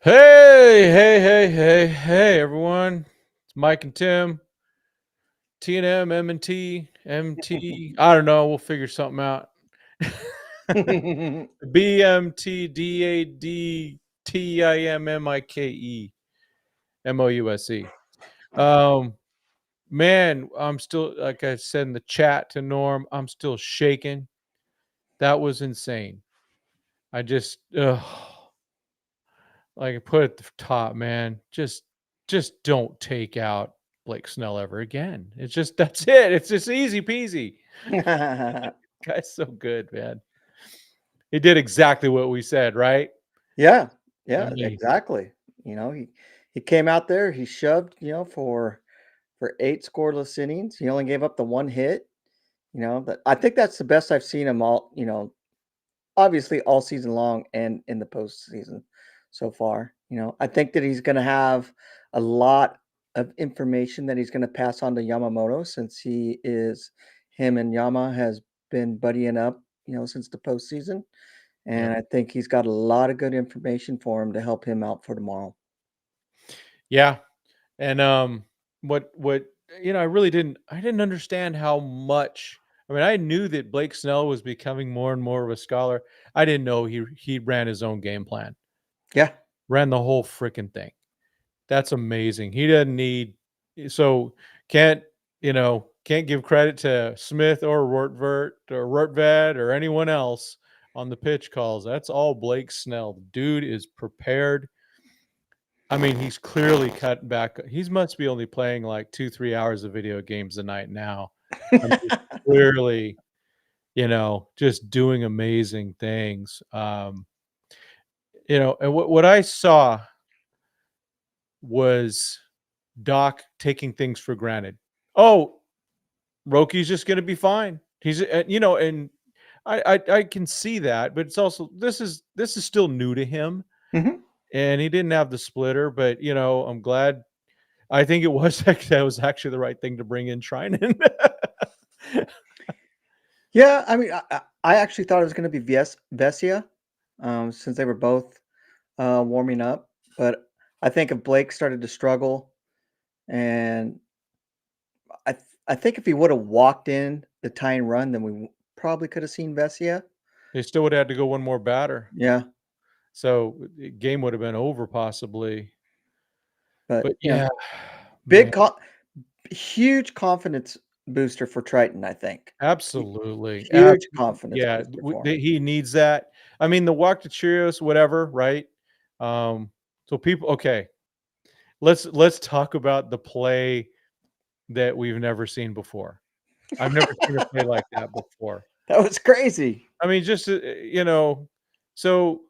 Hey, everyone. It's Mike and Tim, T&M, M&T, MT. I don't know. We'll figure something out. BMTDADTIMMIKE MOUSE. Man, I'm still, like I said in the chat to Norm, I'm still shaking. That was insane. I just, like I put at the top, man, just don't take out Blake Snell ever again. It's just that's it. It's just easy peasy. Guy's so good, man. He did exactly what we said, right? Yeah, I yeah, mean, exactly. He came out there, he shoved, for 8 scoreless innings. He only gave up the 1 hit, but I think that's the best I've seen him obviously all season long and in the postseason so far. I think that he's gonna have a lot of information that he's gonna pass on to Yamamoto since him and Yama has been buddying up, since the postseason. yep. And I think he's got a lot of good information for him to help him out for tomorrow. Yeah. And what I didn't understand how much. I mean, I knew that Blake Snell was becoming more and more of a scholar. I didn't know he ran his own game plan. Yeah. Ran the whole freaking thing. That's amazing. He doesn't need so can't can't give credit to Smith or Rortved or anyone else on the pitch calls. That's all Blake Snell. The dude is prepared. I mean, he's clearly cut back. He must be only playing like 2-3 hours of video games a night now. I mean, he's clearly, just doing amazing things. And what I saw was Doc taking things for granted. Oh, Roki's just going to be fine. He's and I can see that, but it's also this is still new to him, Mhm. and he didn't have the splitter. But I'm glad. I think it was that was actually the right thing to bring in Trinan. Yeah, I mean, I actually thought it was gonna be Vesia, since they were both, warming up, but I think if Blake started to struggle and I think if he would've walked in the tying run, then we probably could have seen Vesia. They still would have had to go one more batter, Yeah, so the game would have been over possibly. but, But yeah, man, big co huge confidence booster for Triton, I think. Hu absolutely, Huge confidence yeah, booster for him. he needs that. I mean, the walk to Cheerios, whatever, right? Um, so people, okay, let's talk about the play that we've never seen before. I've never seen a play like that before. That was crazy. I mean, just so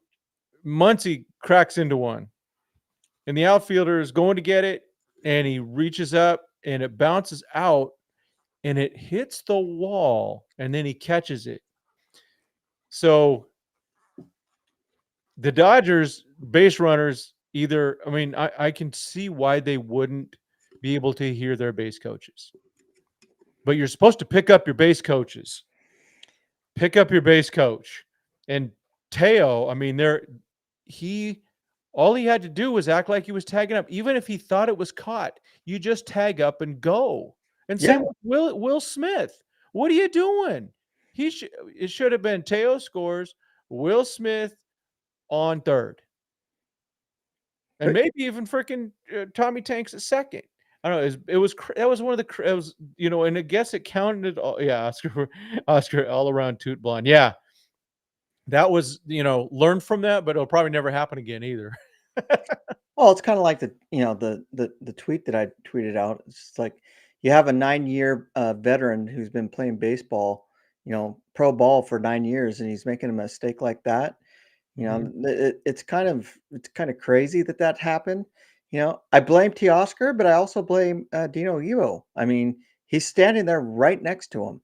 Muncy cracks into one, and the outfielder is going to get it, and he reaches up, and it bounces out, and it hits the wall, and then he catches it. So the Dodgers base runners I mean, I can see why they wouldn't be able to hear their base coaches. But you're supposed to pick up your base coaches. Pick up your base coach. And Teo, I mean, all he had to do was act like he was tagging up. Even if he thought it was caught, you just tag up and go. And Yeah, same with Will Smith. What are you doing? It should have been Teo scores, Will Smith on third. And but maybe even freaking Tommy Tanks at second. I don't know. That was one of the it was and I guess it counted all. Yeah, Oscar all around toot blonde. Yeah, that was learn from that, but it'll probably never happen again either. well, it's kinda like the tweet that I tweeted out. It's just like, you have a 9-year, veteran who's been playing baseball, pro ball for 9 years, and he's making a mistake like that. Mhm. It's kinda crazy that that happened. I blame Teoscar, but I also blame, Dino Iwo. I mean, he's standing there right next to him,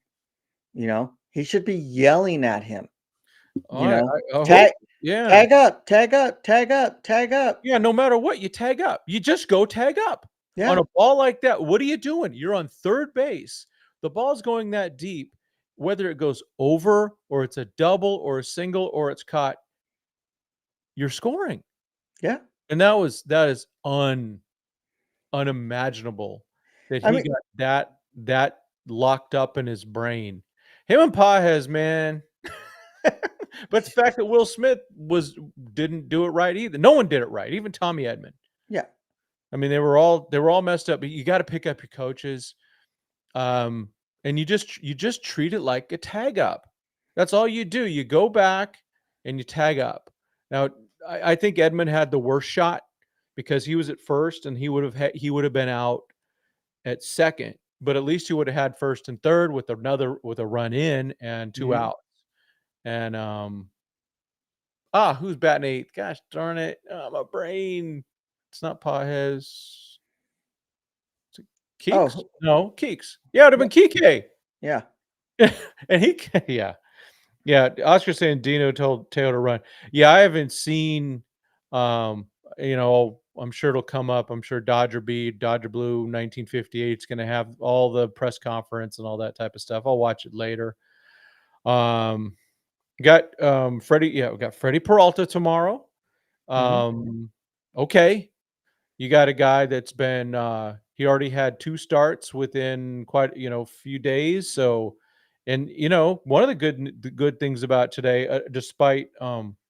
He should be yelling at him, I hope. "Tag Yeah, tag up, tag up, tag up, tag up." yeah. No matter what, you tag up. You just go tag up on Yeah, a ball like that. What are you doing? You're on third base. The ball's going that deep. Whether it goes over or it's a double or a single or it's caught, you're scoring. yeah. And that is unimaginable that I he mean, got that locked up in his brain. Him and Pages, man. But the fact that Will Smith didn't do it right either. No one did it right, even Tommy Edman. yeah, I mean, they were all messed up, but you got to pick up your coaches. Um, and you just treat it like a tag up. That's all you do. You go back and you tag up. Now, I think Edmund had the worst shot because he was at first and he would have been out at second, but at least he would have had first and third with a run in and two mhm. outs. And who's batting eighth? Gosh darn it. My brain. It's not Pajes. Is it Keeks? Oh, No, Keeks. Yeah, it would yeah, have been Kike. yeah, And yeah. Yeah, Oscar's saying Dino told Teo to run. Yeah, I haven't seen, um, I'm sure it'll come up. I'm sure Dodger Beat, Dodger Blue 1958 is going to have all the press conference and all that type of stuff. I'll watch it later. Um, got Freddie. Yeah, we got Freddie Peralta tomorrow. mhm, Um, okay, you got a guy that's been he already had 2 starts within quite, few days. So, and one of the good things about today, despite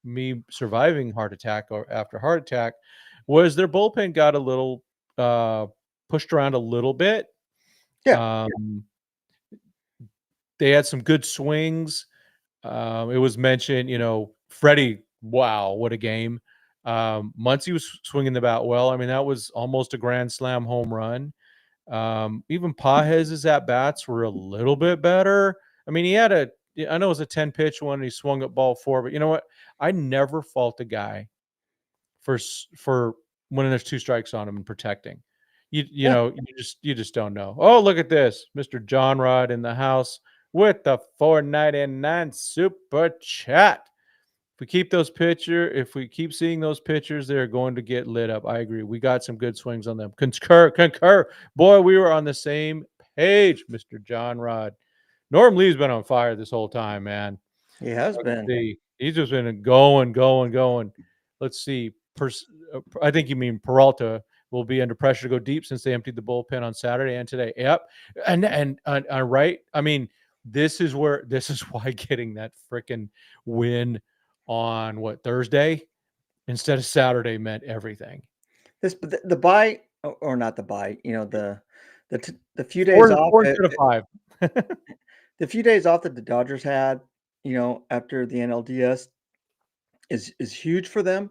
me surviving heart attack or after heart attack, was their bullpen got a little uh pushed around a little bit. yeah, Um they had some good swings. It was mentioned, Freddie, wow, what a game. Muncy was swinging the bat well. I mean, that was almost a grand slam home run. Even Pajes's at bats were a little bit better. I mean, I know it was a 10 pitch one and he swung at ball 4, but you know what? I never fault a guy for when there's 2 strikes on him and protecting. You yeah. know, you just don't know. Oh, look at this. Mr. John Rod in the house with the 499 super chat. If we keep seeing those pitchers, they're going to get lit up. I agree. We got some good swings on them. Concur. Boy, we were on the same page, Mr. John Rod. Norm Lee's been on fire this whole time, man. He has Let's been. see. He's just been going, going, going. Let's see. I think you mean Peralta will be under pressure to go deep since they emptied the bullpen on Saturday and today. Yep. And right. I mean, this is why getting that freaking win on Thursday instead of Saturday meant everything. The buy, or not the buy, the few days Four, off four instead of five. the few days off that the Dodgers had, after the NLDS is huge for them.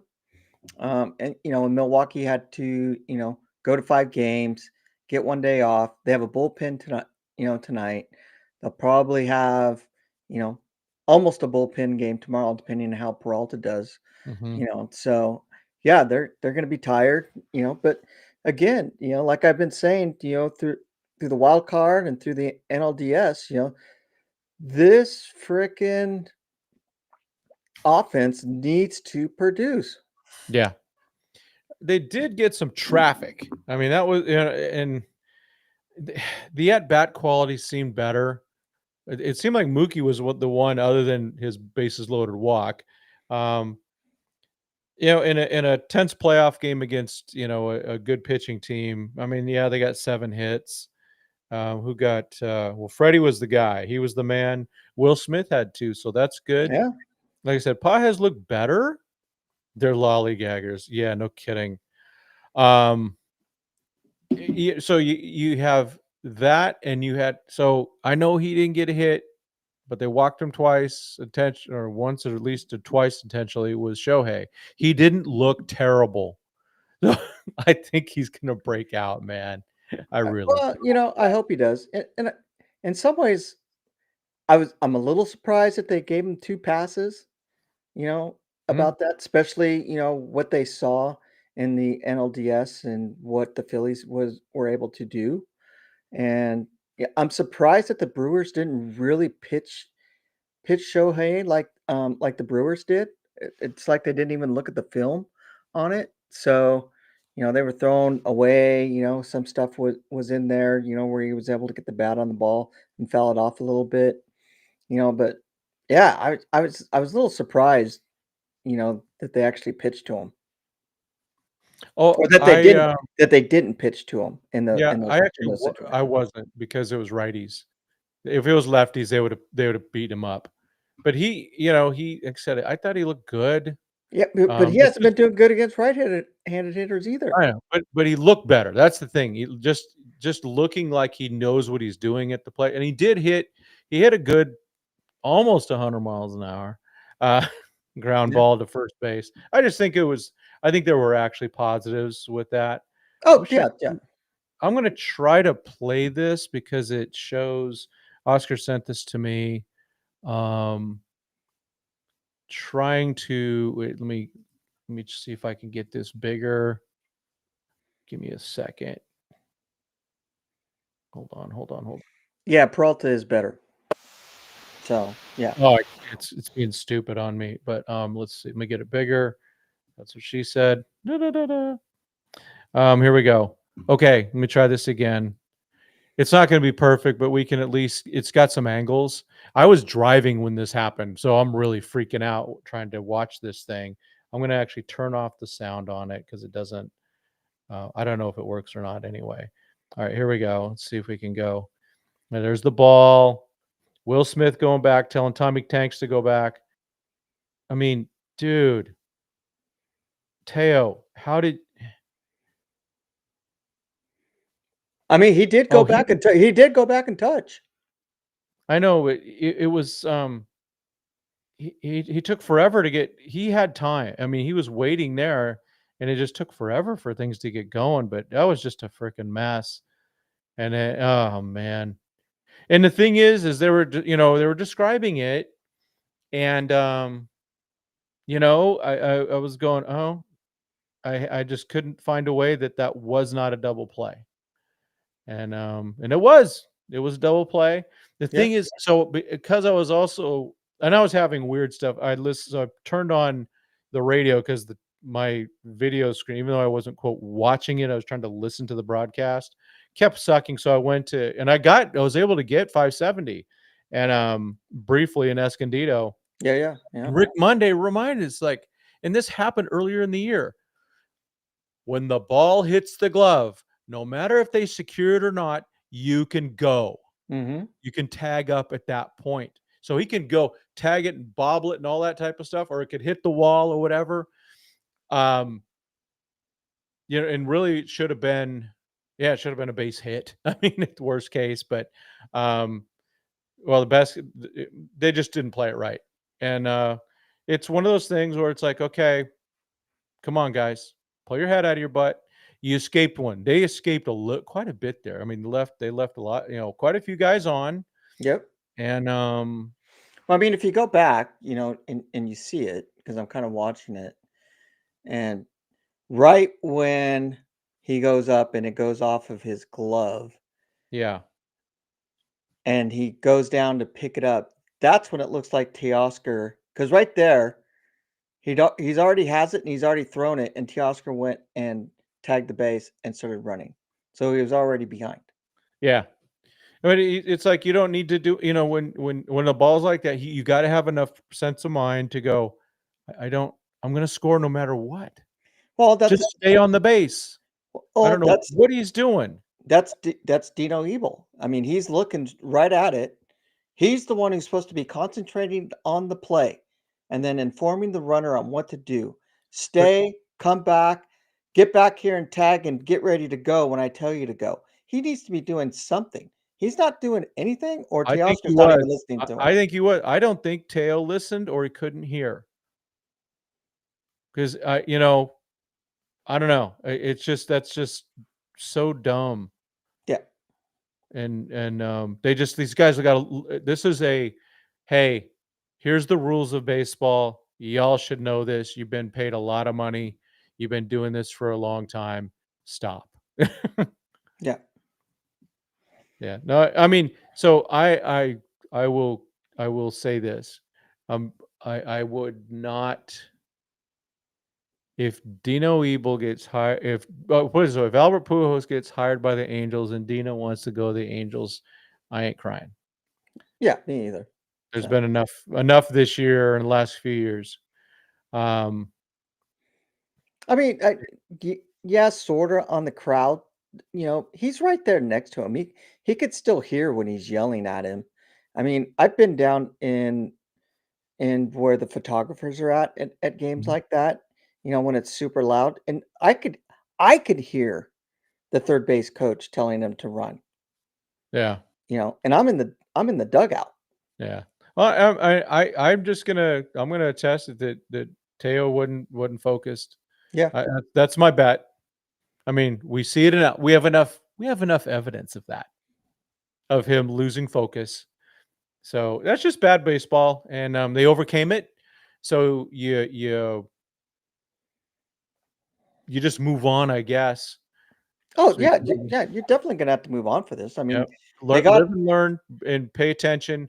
And Milwaukee had to, go to 5 games, get 1 day off. They have a bullpen tonight. They'll probably have, you know, almost a bullpen game tomorrow, depending on how Peralta does. Hmm. So yeah, they're going to be tired. But again, like I've been saying, through the wild card and through the NLDS, this freaking offense needs to produce. Yeah, they did get some traffic. I mean, that was and the at bat quality seemed better. It seemed like Mookie was the one other than his bases loaded walk. Um, in a tense playoff game against a good pitching team. I mean, yeah, they got 7 hits. Who got Freddie was the guy. He was the man. Will Smith had 2, so that's good. Yeah. Like I said, Pages looked better. They're lollygaggers. Yeah, no kidding. Um, so you have that, and so I know he didn't get a hit, but they walked him twice, or once, or at least twice intentionally. Was Shohei. He didn't look terrible. So I think he's gonna break out, man. I really Well, do. I hope he does. And in some ways, I'm a little surprised that they gave him 2 passes, you know, Mhm. about that, especially, what they saw in the NLDS and what the Phillies were able to do. And yeah, I'm surprised that the Brewers didn't really pitch Shohei like the Brewers did. It's like they didn't even look at the film on it. So, they were thrown away. Some stuff was in there. Where he was able to get the bat on the ball and foul it off a little bit. But yeah, I was a little surprised. That they actually pitched to him. Oh, Or that they didn't pitch to him yeah, in I actually those I situations. wasn't because it was righties. If it was lefties, they would have beat him up. But he like I said, I thought he looked good. Yeah, but he It's hasn't just been doing good against right-handed hitters either. I know, but he looked better. That's the thing. He just looking like he knows what he's doing at the plate, and he hit a good almost 100 miles an hour, uh, ground Yeah. ball to first base. I think there were actually positives with that. Oh, Wish I yeah, yeah. I'm gonna try to play this because it shows Oscar sent this to me. Um, trying to wait, let me just see if I can get this bigger. Give me a second. Hold on. Yeah, Peralta is better. So, yeah. Oh, it's being stupid on me. But let's see. Let me get it bigger. That's what she said. Da, da, da, da. Here we go. Okay, let me try this again. It's not going to be perfect, but we can at least. It's got some angles. I was driving when this happened, so I'm really freaking out trying to watch this thing. I'm going to actually turn off the sound on it because it doesn't. I don't know if it works or not. Anyway, all right, here we go. Let's see if we can go. Now, there's the ball. Will Smith going back, telling Tommy Tanks to go back. I mean, dude, Teo, how did? I mean, he did go Oh, back and he did go back and touch. I know it was. He took forever to get. He had time. I mean, he was waiting there, and it just took forever for things to get going. But that was just a freaking mess. And oh man. And the thing is they were describing it, and I was going, oh, I just couldn't find a way that was not a double play. And it was a double play. The Yeah. thing is, so because I was also and I was having weird stuff. So I turned on the radio because my video screen, even though I wasn't quote watching it, I was trying to listen to the broadcast, kept sucking. So I went to and I was able to get 570 and briefly in Escondido. Yeah, yeah, yeah. And Rick Monday reminded us like, and this happened earlier in the year. When the ball hits the glove, no matter if they secure it or not, you can go. Mhm. You can tag up at that point. So he can go tag it and bobble it and all that type of stuff, or it could hit the wall or whatever. Um, and really it should have been, yeah, it should have been a base hit. I mean, at the worst case, but um, well, the best they just didn't play it right. And it's one of those things where it's like, okay, come on, guys, pull your head out of your butt. You escaped one. They escaped quite a bit there. I mean, they left a lot, quite a few guys on. Yep. And Well, I mean, if you go back, and you see it, because I'm kind of watching it, and right when he goes up and it goes off of his glove yeah, and he goes down to pick it up, that's when it looks like Teoscar, because right there, he's already has it and he's already thrown it, and Teoscar went and tagged the base and started running. So he was already behind. yeah. I mean, it's like you don't need to do, when a ball's like that, you got to have enough sense of mind to go. I don't. I'm going to score no matter what. Well, Just stay on the base. I don't know that's what he's doing. That's Dino Ebel. I mean, he's looking right at it. He's the one who's supposed to be concentrating on the play and then informing the runner on what to do. But Stay, come back, get back here and tag and get ready to go when I tell you to go. He needs to be doing something. He's not doing anything, or I think he Teoscar's not even was. listening to him. I think he was. I don't think Teo listened or he couldn't hear because I don't know. It's just that's just so dumb. Yeah. And these guys have got this is a hey, here's the rules of baseball. Y'all should know this. You've been paid a lot of money. You've been doing this for a long time. Stop. Yeah. Yeah. No, I mean, so I will say this. I would not if Dino Ebel gets hired if Albert Pujols gets hired by the Angels and Dino wants to go to the Angels, I ain't crying. Yeah, me either. There's So been enough this year and the last few years. Um, I mean, yeah, sorta on the crowd. He's right there next to him. He could still hear when he's yelling at him. I mean, I've been down in where the photographers are at games Mhm. like that, when it's super loud, and I could hear the third base coach telling him to run, Yeah, and I'm in the dugout. yeah. Well, I'm gonna attest that Teo wasn't focused. Yeah. That's my bet. I mean, we see it enough. We have enough evidence of that, of him losing focus. So that's just bad baseball, and they overcame it. So you just move on, I guess. Oh, So you yeah, can maybe, yeah, you're definitely gonna have to move on for this. I yeah, mean, they got live and learn and pay attention.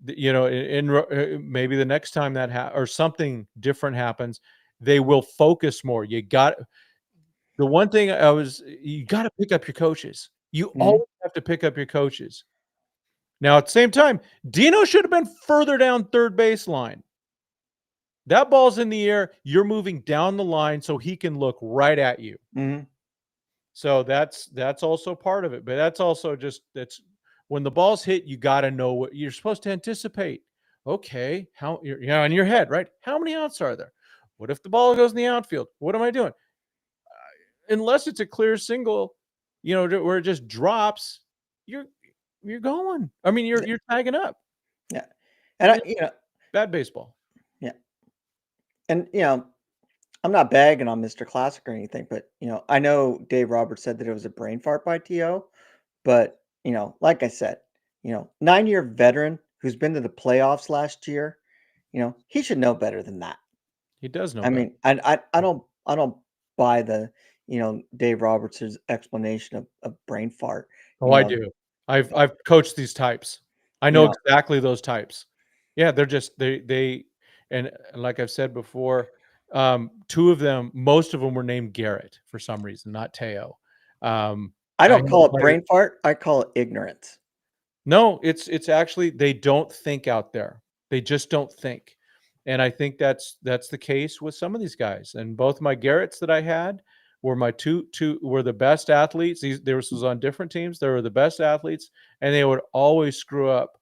Maybe the next time or something different happens, they will focus more. The one thing you got to pick up your coaches. You Mhm, always have to pick up your coaches. Now, at the same time, Dino should have been further down third baseline. That ball's in the air. You're moving down the line so he can look right at you. mhm, So that's also part of it. But that's when the ball's hit, you got to know what you're supposed to anticipate. Okay, in your head, right? How many outs are there? What if the ball goes in the outfield? What am I doing? Unless it's a clear single, where it just drops, you're you're going. I mean, yeah, you're tagging up. yeah, and Yeah, bad baseball. yeah, and, I'm not bagging on Mr. Classic or anything, but, I know Dave Roberts said that it was a brain fart by T.O., but, like I said, 9-year veteran who's been to the playoffs last year, he should know better than that. He does know I better. mean, I don't buy the, Dave Roberts' explanation of brain fart, Oh, you I know do. I've coached these types. I you know know exactly those types. Yeah, they're just they and like I've said before, 2 of them, most of them were named Garrett for some reason, not Teo. I I don't had a call it player. brain fart, I call it ignorance. No, it's actually they don't think out there. They just don't think. And I think that's the case with some of these guys. And both my Garretts that I had were my two were the best athletes. This was on different teams. They were the best athletes, and they would always screw up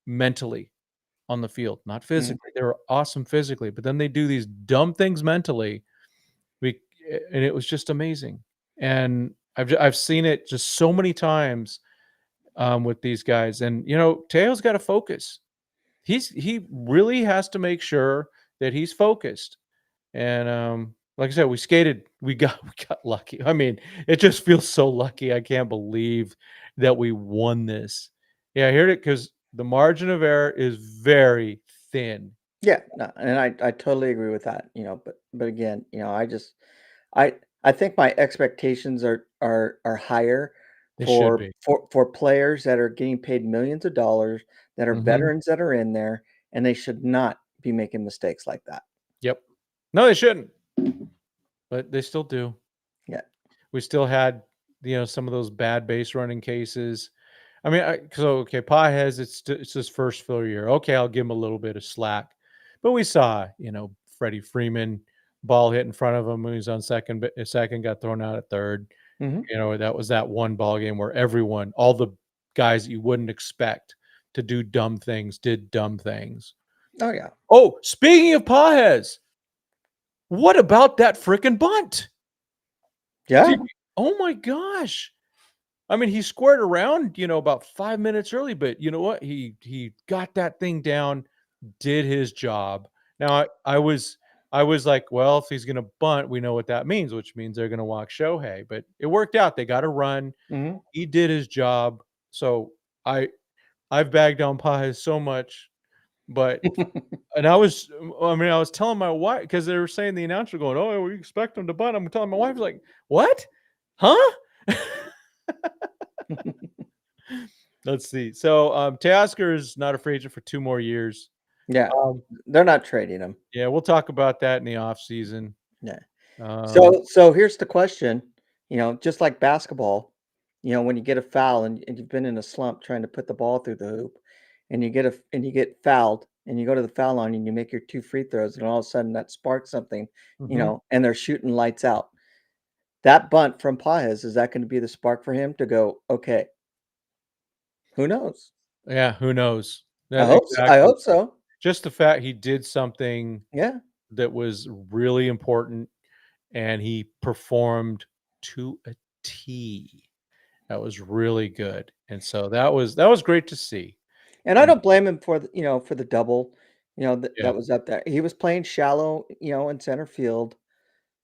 mentally on the field, not Mhm. physically. They were awesome physically, but then they do these dumb things mentally. We and it was just amazing. And I've seen it just so many times with these guys. And Teo's got to focus. He really has to make sure that he's focused. And like I said, we got lucky. I mean, it just feels so lucky. I can't believe that we won this. Yeah, I heard it because the margin of error is very thin. Yeah, no, and I totally agree with that, but again, I think my expectations are higher It should for be. players that are getting paid millions of dollars, that are Hmm. veterans that are in there, and they should not be making mistakes like that. Yep. No, they shouldn't, but they still do. Yeah. We still had some of those bad base running cases. I mean, okay, Pajes, it's his first full year. Okay, I'll give him a little bit of slack, but we saw Freddie Freeman ball hit in front of him when he was on second, got thrown out at third. Mhm. That was that one ball game where all the guys that you wouldn't expect to do dumb things, did dumb things. Oh, yeah. Oh, speaking of Pajes, what about that freaking bunt? Yeah. Did Oh my gosh. I mean, he squared around, about 5 minutes early, but you know what? He got that thing down, did his job. Now I was like, well, if he's gonna bunt, we know what that means, which means they're gonna walk Shohei. But it worked out. They got a run. Mhm. He did his job. So I I've bagged on Pajes so much, but and I was telling my wife because they were saying the announcer going, "Oh, we expect him to bunt." I'm telling my wife like, "What? Huh?" Let's see. So, Teoscar is not a free agent for 2 more years. Yeah. Um, They're not trading him. yeah, we'll talk about that in the off season. Yeah. Um, So here's the question, just like basketball, when you get a foul and you've been in a slump trying to put the ball through the hoop and you get fouled and you go to the foul line and you make your 2 free throws, and all of a sudden that sparks something, Mhm. and they're shooting lights out. That bunt from Paez, is that gonna be the spark for him to go, "Okay, who knows?" Yeah, who knows? I That hope I exactly. hope so. Just the fact he did something Yeah. that was really important, and he performed to a T. That was really good, and so that was great to see, And I and don't blame him for for the double, yeah. that was up there. He was playing shallow, in center field,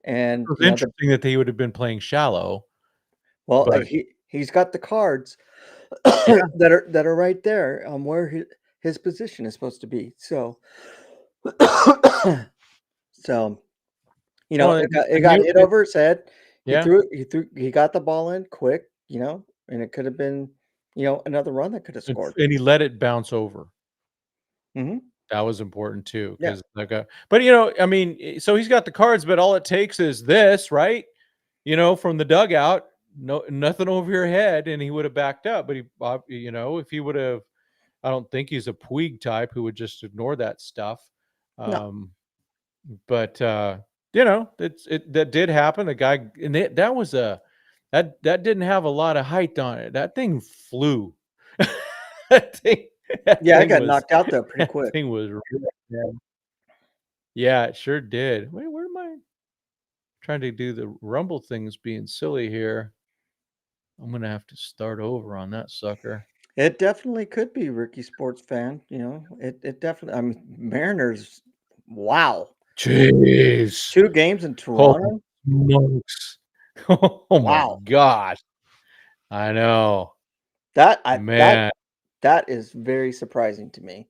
It and, was interesting that they would have been playing shallow, well, but he's got the cards yeah. that are right there, where his position is supposed to be. So so, Well, it and got you hit over his head. yeah, He got the ball in quick, and it could have been, another run that could have and scored. he let it bounce over. Mhm. That was important too, Yeah. because but, I mean, so he's got the cards, but all it takes is this, right? From the dugout, no nothing over your head, and he would have backed up, but if he would have I don't think he's a Puig type who would just ignore that stuff. No. Um, but, that did happen. The guy and that was that didn't have a lot of height on it. That thing flew. That thing that Yeah, I thing got was knocked out there pretty that quick. thing was really yeah. Yeah, it sure did. Wait, where am I trying to do the rumble things being silly here? I'm gonna have to start over on that sucker. It definitely could be Ricky Sports fan, it definitely, I mean, Mariners, wow. Jeez. 2 games in Holy Toronto? smokes. Oh my Wow. gosh. I know. That I that Man. that is very surprising to me,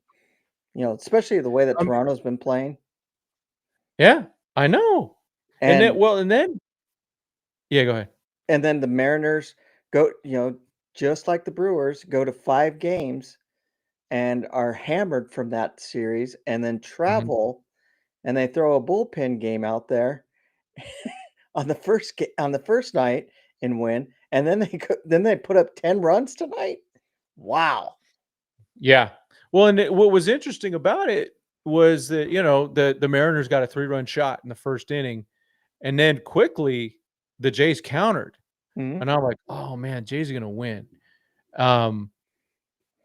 especially the way that Um, Toronto's been playing, yeah, I know. And then and well, and then yeah, go ahead. and then the Mariners go, just like the Brewers, go to 5 games and are hammered from that series, and then Mhm. travel, and they throw a bullpen game out there on the first night and win, and then they put up 10 runs tonight? Wow. Yeah. Well, and what was interesting about it was that, the Mariners got a 3-run shot in the first inning, and then quickly the Jays countered. Mhm, And I'm like, "Oh, man, Jays are gonna win." Um,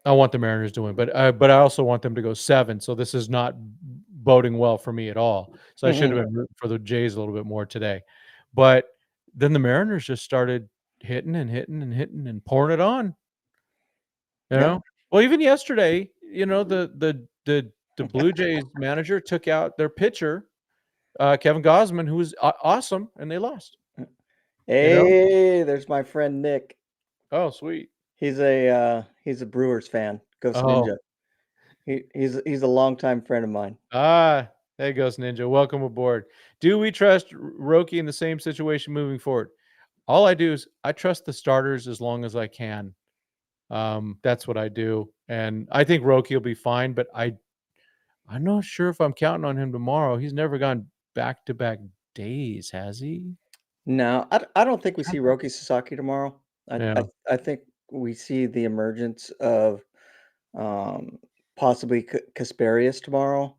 I want the Mariners to win, but I also want them to go 7, so this is not boding well for me at all. So I should mhm. have been rooting for the Jays a little bit more today. But then the Mariners just started hitting and hitting and hitting and pouring it on, you Yeah. know? Well, even yesterday, the Blue Jays manager took out their pitcher, Kevin Gausman, who was awesome, and they lost, you know? Hey, there's my friend Nick. Oh, sweet. He's a Brewers fan, Ghost Oh, Ninja. He's a longtime friend of mine. there goes Ninja. Welcome aboard. Do we trust Roki in the same situation moving forward? All I do is I trust the starters as long as I can. That's what I do, and I think Roki will be fine. But I'm not sure if I'm counting on him tomorrow. He's never gone back to back days, has he? No, I don't think we see Roki Sasaki tomorrow. Yeah, I think we see the emergence of, um, possibly Kasperius tomorrow.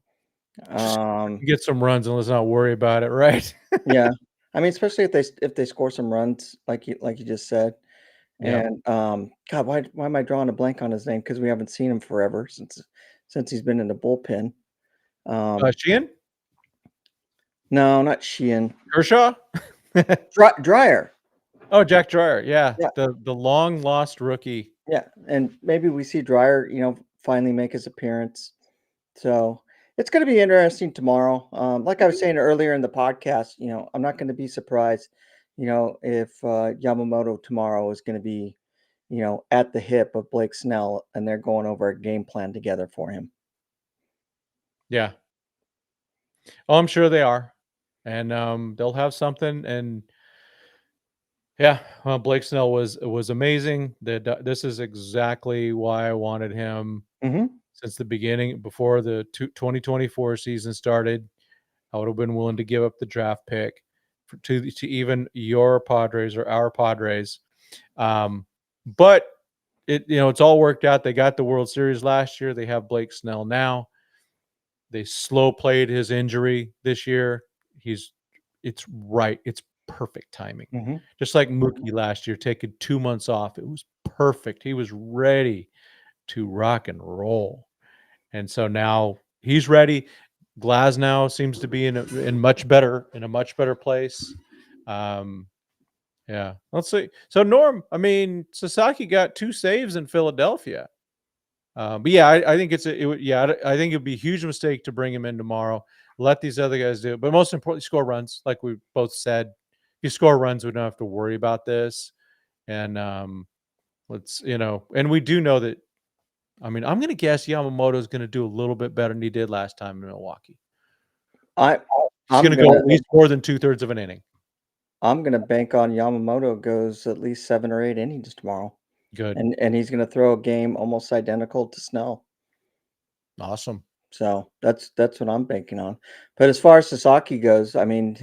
just Um, get some runs and let's not worry about it, right? yeah. I mean, especially if they score some runs like you just said. Yep. And, God, why am I drawing a blank on his name? Because we haven't seen him forever since he's been in the bullpen. Um, Sheehan, no, not Sheehan. Kershaw. Dryer. Oh, Jack Dreyer. Yeah, Yeah, the long lost rookie. yeah, and maybe we see Dryer, finally make his appearance. So, it's gonna be interesting tomorrow. Like I was saying earlier in the podcast, I'm not gonna be surprised, if, Yamamoto tomorrow is gonna be, at the hip of Blake Snell, and they're going over a game plan together for him. Yeah. Oh, I'm sure they are, and they'll have something. And yeah, well, Blake Snell was amazing. This is exactly why I wanted him Mhm. since the beginning. Before the 2024 season started, I would have been willing to give up the draft pick to even your Padres or our Padres. Um, but it's all worked out. They got the World Series last year. They have Blake Snell now. They slow played his injury this year. It's right. It's perfect timing. Mhm. Just like Mookie last year, taking 2 months off. It was perfect. He was ready to rock and roll. And so now he's ready. Glasnow seems to be in a much better place. Yeah. Let's see. So Norm, I mean, Sasaki got 2 saves in Philadelphia. But yeah, I think I think it'd be a huge mistake to bring him in tomorrow. Let these other guys do it. But most importantly, score runs, like we both said. If you score runs, we don't have to worry about this. And and we do know that. I mean, I'm going to guess Yamamoto is going to do a little bit better than he did last time in Milwaukee. I He's going I'm to go gonna at least more than 2/3 of an inning. I'm gonna bank on Yamamoto goes at least 7 or 8 innings tomorrow, Good. and he's gonna throw a game almost identical to Snell. Awesome. So that's what I'm banking on. But as far as Sasaki goes, I mean,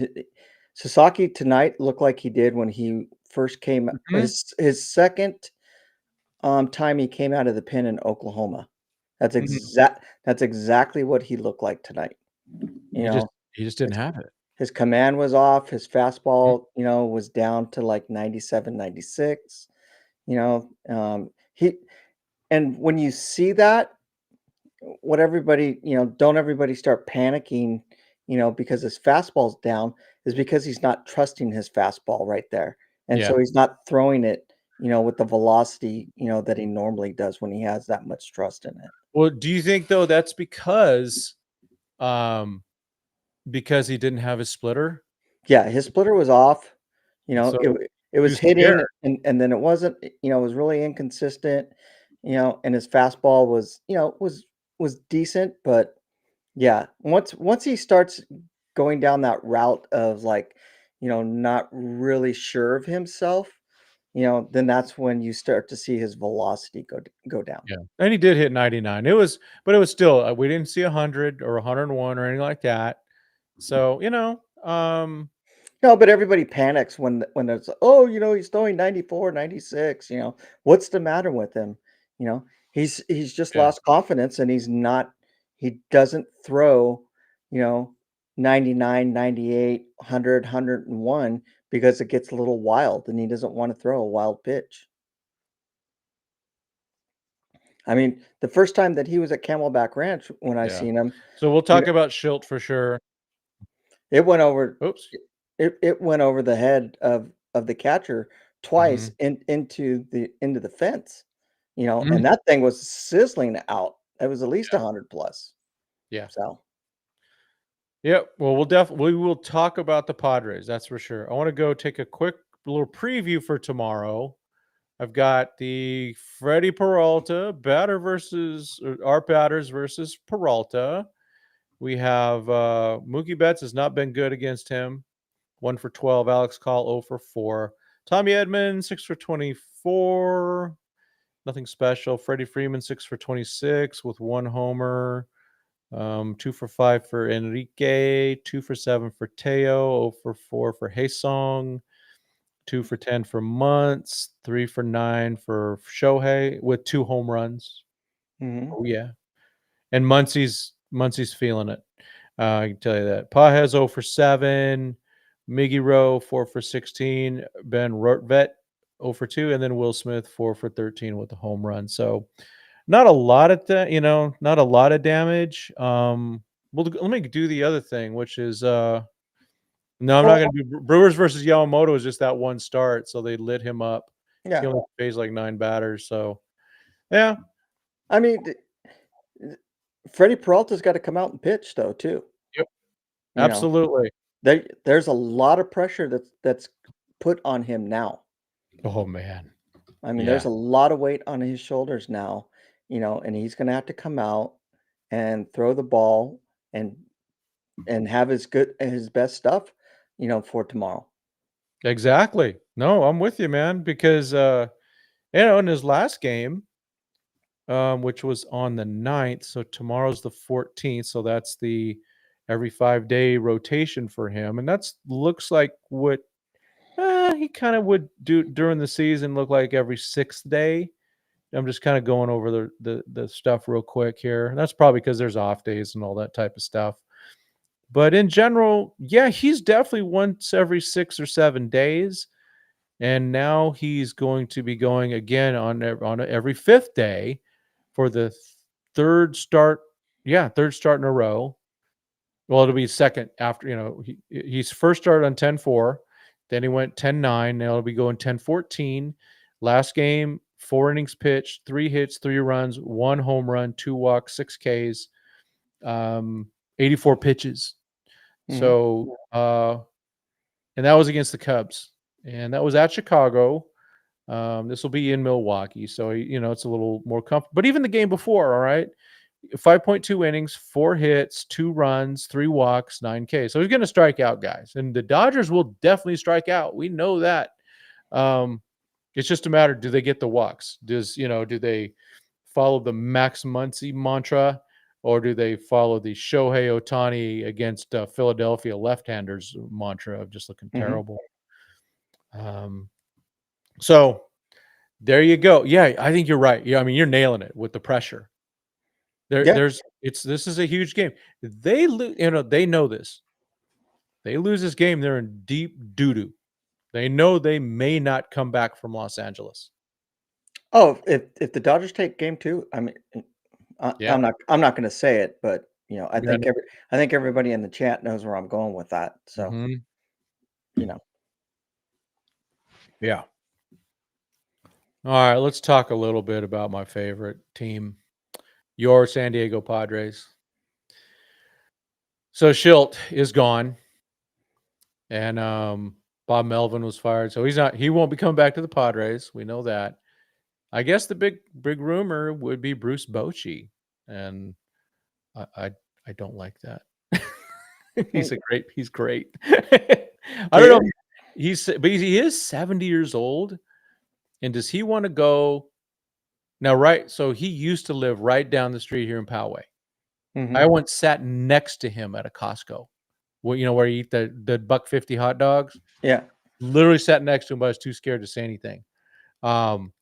Sasaki tonight looked like he did when he first came. Mhm. His second time he came out of the pen in Oklahoma. Mhm. That's exactly what he looked like tonight. You He just know, he just his, didn't have it. his command was off. His Mhm. fastball, was down to like 97, 96. He and when you see that, what everybody, don't everybody start panicking, because his fastball's down, is because he's not trusting his fastball right there. And Yeah. so he's not throwing it, with the velocity, that he normally does when he has that much trust in it. Well, do you think though that's um because he didn't have his splitter? Yeah, his splitter was off. So It he was was scared. hitting and then it wasn't, it was really inconsistent, and his fastball was decent, but yeah, once he starts going down that route of, like, not really sure of himself, then that's when you start to see his velocity go down. Yeah. And he did hit 99. But it was still, we didn't see 100 or 101 or anything like that. So, No, but everybody panics when there's, "Oh, he's throwing 94, 96. What's the matter with him?" He's just yeah. lost confidence and he doesn't throw, you know, 99, 98, 100, because it gets a little wild and he doesn't want to throw a wild pitch. I mean, the first time that he was at Camelback Ranch when I Yeah. seen him, So we'll you talk about Schilt for sure. it went over Oops. it went over the head of the catcher twice Mhm. into the fence, Mm. and that thing was sizzling out. It was at least Yeah. 100 plus. Yeah. So, Yeah. Well, we will talk about the Padres. That's for sure. I want to go take a quick little preview for tomorrow. I've got the Freddie Peralta our batters versus Peralta. We have Mookie Betts has not been good against him. 1 for 12. Alex Call 0 for 4. Tommy Edman 6 for 24. Nothing special. Freddie Freeman 6 for 26 with 1 homer. 2 for 5 for Enrique. 2 for 7 for Teo. 0 for 4 for Haesong. 2 for 10 for Muntz. 3 for 9 for Shohei with 2 home runs. mhm, Oh yeah. And Muncie's feeling it. I can tell you that. Pahez 0 for 7. Miggy Rowe 4 for 16. Ben Rortvet 0 for 2. And then Will Smith 4 for 13 with a home run. So not a lot of that, not a lot of damage. Well, let me do the other thing, which is no, I'm not well, going to do Brewers versus Yamamoto is just that one start, so they lit him up. He yeah, only faced like 9 batters, so yeah. I mean, Freddie Peralta's got to come out and pitch though too. Yep. You know, Absolutely. there's a lot of pressure that's put on him now. Oh man. I mean, Yeah. there's a lot of weight on his shoulders now, and he's going to have to come out and throw the ball and have his best stuff, for tomorrow. Exactly. No, I'm with you, man, because in his last game, which was on the 9th, so tomorrow's the 14th, so that's the every 5-day rotation for him, and that's looks like what he kind of would do during the season, look like every 6th day. I'm just kind of going over the stuff real quick here. That's probably because there's off days and all that type of stuff. But in general, yeah, he's definitely once every 6 or 7 days. And now he's going to be going again on every 5th day for the third start. Yeah, third start in a row. Well, it'll be second after, he's first started on 10-4. Then he went 10-9. Now it'll be going 10-14. Last game, 4 innings pitched, 3 hits, 3 runs, 1 home run, 2 walks, 6 Ks, 84 pitches. So, and that was against the Cubs. And that was at Chicago. This will be in Milwaukee. So, it's a little more comfortable. But even the game before, all right, 5.2 innings, 4 hits, 2 runs, 3 walks, 9 Ks. So he's going to strike out guys. And the Dodgers will definitely strike out. We know that. It's just a matter, do they get the walks? Do they follow the Max Muncy mantra, or do they follow the Shohei Ohtani against Philadelphia left-handers mantra of just looking terrible? So there you go. Yeah, I think you're right. Yeah, I mean, you're nailing it with the pressure. This is a huge game. They they know this. They lose this game, they're in deep doo-doo. They know they may not come back from Los Angeles. Oh, if the Dodgers take game 2, I mean, Yeah. I'm not going to say it, but I Yeah, think everybody in the chat knows where I'm going with that. So, Yeah. All right, let's talk a little bit about my favorite team, your San Diego Padres. So Schilt is gone, and Bob Melvin was fired, so he won't be coming back to the Padres. We know that. I guess the big rumor would be Bruce Bochy, and I don't like that. He's great. I don't know. But he is 70 years old, and does he want to go now? Right, so he used to live right down the street here in Poway. I once sat next to him at a Costco, where you eat the $1.50 hot dogs. Yeah. Literally sat next to him, but I was too scared to say anything. But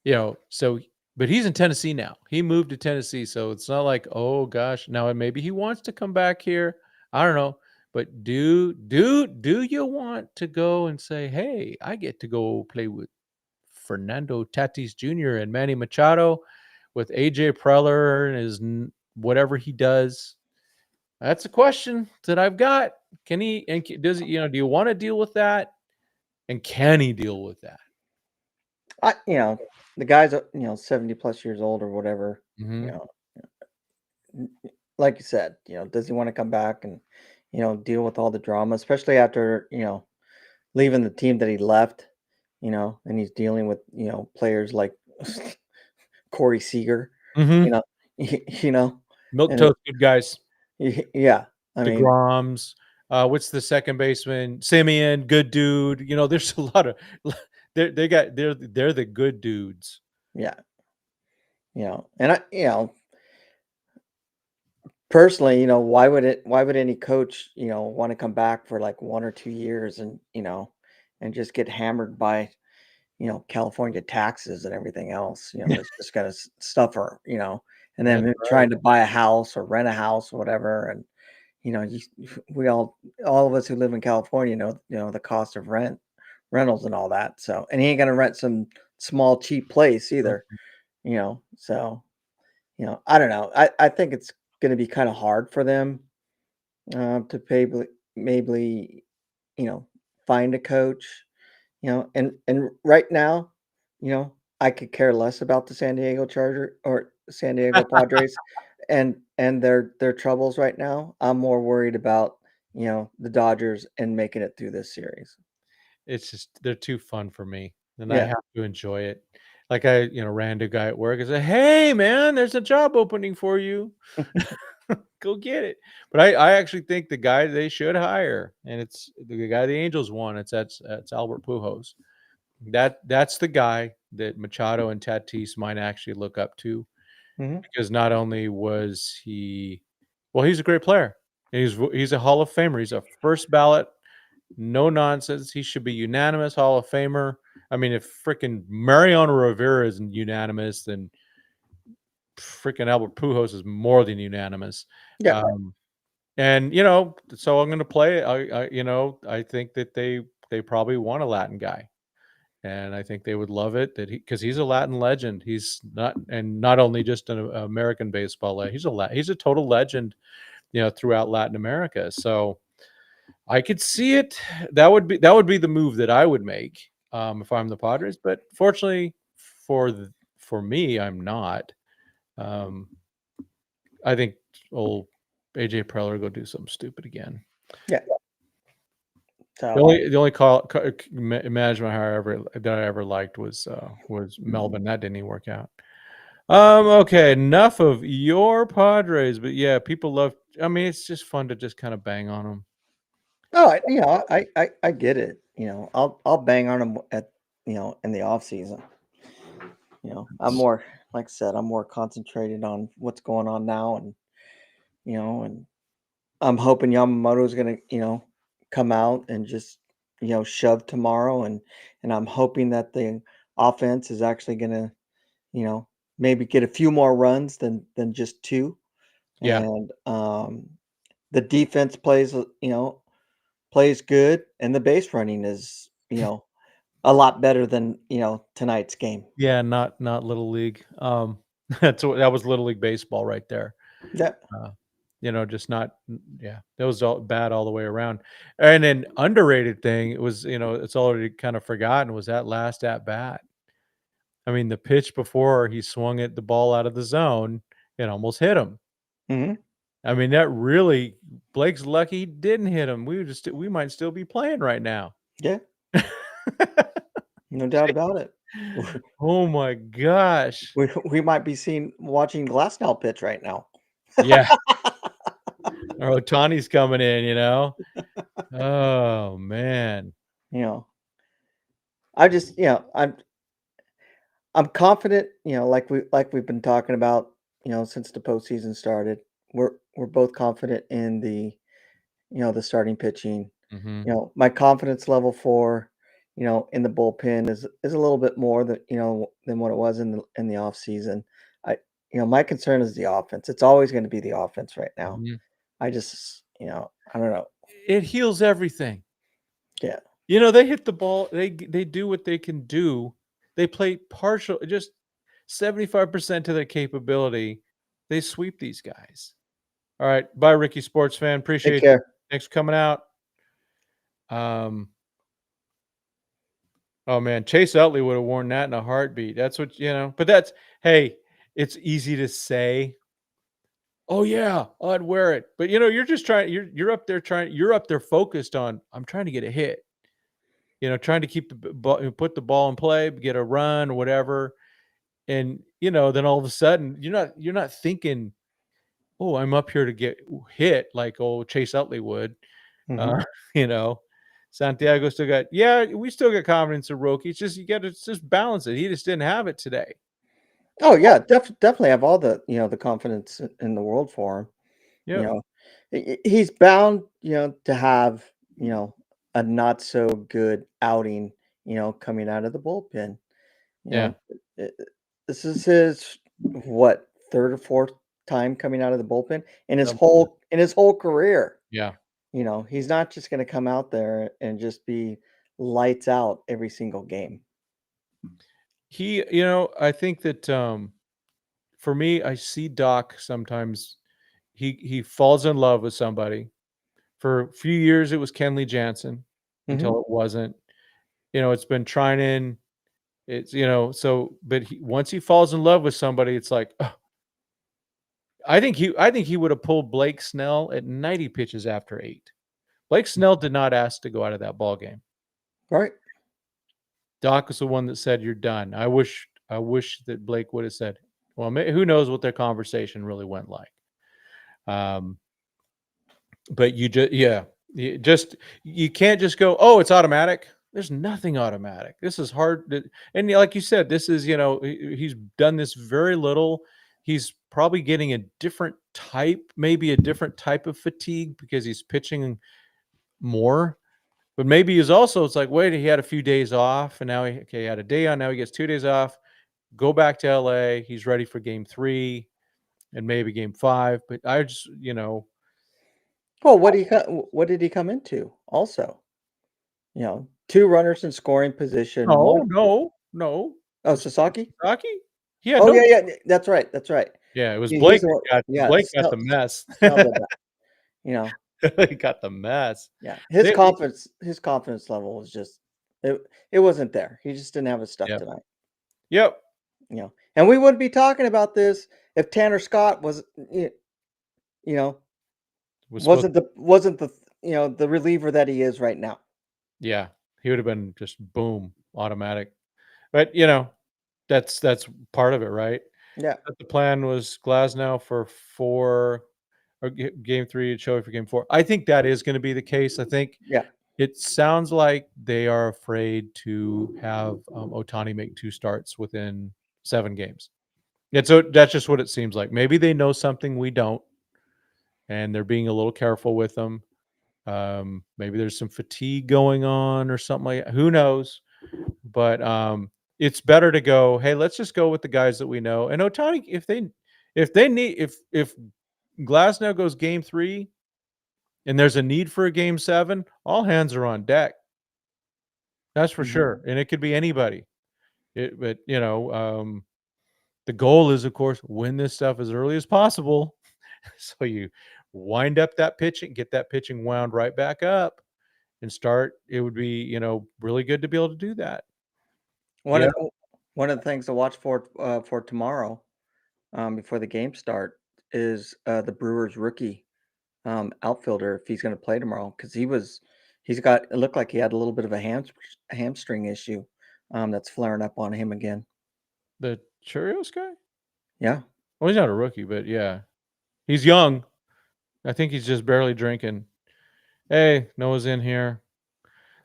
he's in Tennessee now. He moved to Tennessee, so it's not like, oh gosh, now maybe he wants to come back here. I don't know. But do you want to go and say, hey, I get to go play with Fernando Tatis Jr. and Manny Machado with AJ Preller and his whatever he does? That's a question that I've got. Can he, and does he, do you want to deal with that? And can he deal with that? The guy's 70 plus years old or whatever. Like you said, does he want to come back and deal with all the drama, especially after leaving the team that he left, and he's dealing with players like Corey Seager, Mm-hmm. Milk toast good guys. Yeah, I mean, DeGroms. What's the second baseman? Simeon, good dude. There's a lot of they're the good dudes. Yeah. And I personally, why would any coach, want to come back for like 1 or 2 years and just get hammered by, California taxes and everything else, that's just gonna suffer, and then trying to buy a house or rent a house or whatever. And, we all of us who live in California know the cost of rentals and all that. So, and he ain't gonna rent some small cheap place either, so, I don't know. I think it's going to be kind of hard for them to maybe find a coach, and right now, I could care less about the San Diego Charger or San Diego Padres and their troubles right now. I'm more worried about the Dodgers and making it through this series. It's just they're too fun for me, and I Yeah. have to enjoy it. Like I ran to a guy at work and said, "Hey, man, there's a job opening for you. Go get it." But I actually think the guy they should hire, and it's the guy the Angels want. It's Albert Pujols. That's the guy that Machado and Tatis might actually look up to, because not only was he, well, he's a great player. And he's a Hall of Famer. He's a first ballot, no nonsense. He should be unanimous Hall of Famer. I mean, if freaking Mariano Rivera isn't unanimous, then freaking Albert Pujols is more than unanimous. Yeah. And so I'm going to play. I think that they probably want a Latin guy, and I think they would love it because he's a Latin legend. He's not only just an American baseball legend. He's a total legend, throughout Latin America. So I could see it. That would be the move that I would make if I'm the Padres. But fortunately for me, I'm not. Um, I think old AJ Preller go do something stupid again. Yeah. So The only management hire that I ever liked was Melvin. That didn't even work out. Okay, enough of your Padres, but yeah, people love. I mean, it's just fun to just kind of bang on them. I get it. I'll bang on them at in the off season. I'm more, like I said, I'm more concentrated on what's going on now, and I'm hoping Yamamoto is gonna come out and just shove tomorrow, and I'm hoping that the offense is actually gonna maybe get a few more runs than just two, Yeah, and the defense plays good, and the base running is a lot better than tonight's game. yeah, not little league. That was little league baseball right there. Yeah. Uh, just not. Yeah, that was all bad all the way around. And an underrated thing, it was it's already kind of forgotten, was that last at bat. I mean, the pitch before he swung the ball out of the zone, it almost hit him. Hmm. I mean, that really Blake's lucky he didn't hit him. We might still be playing right now. Yeah. No doubt about it. Oh my gosh. We might be watching Glasnow pitch right now. Yeah. Or Ohtani's coming in. Oh man. You know, I just I'm confident. Like we've been talking about. Since the postseason started, we're both confident in the starting pitching. Hmm. My confidence level for in the bullpen is a little bit more than what it was in the off season. I my concern is the offense. It's always going to be the offense right now. Hmm. I just I don't know. It heals everything. Yeah. They hit the ball. They do what they can do. They play partial, just 75% to their capability. They sweep these guys. All right. Bye, Ricky Sports Fan. Take Appreciate you. care. Thanks for coming out. Oh man, Chase Utley would have worn that in a heartbeat. That's what but hey, it's easy to say. Oh yeah, I'd wear it. But you're just trying. You're up there trying. You're up there focused on. I'm trying to get a hit. Trying to keep the ball, put the ball in play, get a run or whatever. And then all of a sudden you're not thinking, oh, I'm up here to get hit like old Chase Utley would. Hmm. Uh, you know, Santiago still got, we still got confidence in Roki. It's just, you got to just balance it. He just didn't have it today. Oh yeah, definitely have all the confidence in the world for him. You Yep. know, he's bound to have a not so good outing coming out of the bullpen. You Yeah. know, it- this is his what third or fourth time coming out of the bullpen in his Something like whole career. Yeah. He's not just going to come out there and just be lights out every single game. I think that for me, I see Doc sometimes he falls in love with somebody. For a few years it was Kenley Jansen Hmm. until it wasn't. It's been Trinan. It's but once he falls in love with somebody, it's like, ugh. I think he would have pulled Blake Snell at 90 pitches after 8. Blake Snell did not ask to go out of that ball game. Right. Doc was the one that said, "You're done." I wish that Blake would have said, well, who knows what their conversation really went like. Um, but you can't just go, "Oh, it's automatic." There's nothing automatic. This is hard and like you said, this is, he's done this very little. He's probably getting maybe a different type of fatigue because he's pitching more. But maybe he's also, it's like, wait, he had a few days off, and now he had a day on. Now he gets 2 days off. Go back to LA. He's ready for game 3 and maybe game 5. But I just, Well, what did he come into also? 2 runners in scoring position, no, 1 no, no. Oh, Was Sasaki? Sasaki? He had Oh, no. yeah, that's right, that's right. Yeah, it was He's Blake the that one got yeah, Blake got the mess. Snell did that, you know? He got the mess. Yeah, They his confidence level was just it it wasn't there. He just didn't have his stuff Yep. tonight, Yep. and we wouldn't be talking about this if Tanner Scott was, you know, Was supposed wasn't the, the reliever that he is right now. Yeah, he would have been just boom, automatic. But, that's part of it, right? Yeah, But the plan was Glasnow for 4 or game 3 and Shohei for game 4. I think that is gonna be the case. I think yeah. it sounds like they are afraid to have, Ohtani make 2 starts within 7 games. And so that's just what it seems like. Maybe they know something we don't, and they're being a little careful with them. Maybe there's some fatigue going on or something like that. Who knows? But it's better to go, hey, let's just go with the guys that we know. And Otani, if Glasnow goes game 3 and there's a need for a game 7, all hands are on deck. That's for Mhm. sure. And it could be anybody. But the goal is, of course, win this stuff as early as possible. So you wind up that pitching, get that pitching wound right back up and start. It would be, really good to be able to do that. One Yeah. of the one of the things to watch for tomorrow, before the game start, is the Brewers rookie outfielder if he's going to play tomorrow because he's got it looked like he had a little bit of a hamstring issue that's flaring up on him again. The Cheerios guy? Yeah. Well, he's not a rookie, but yeah. He's young. I think he's just barely drinking. Hey, Noah's in here.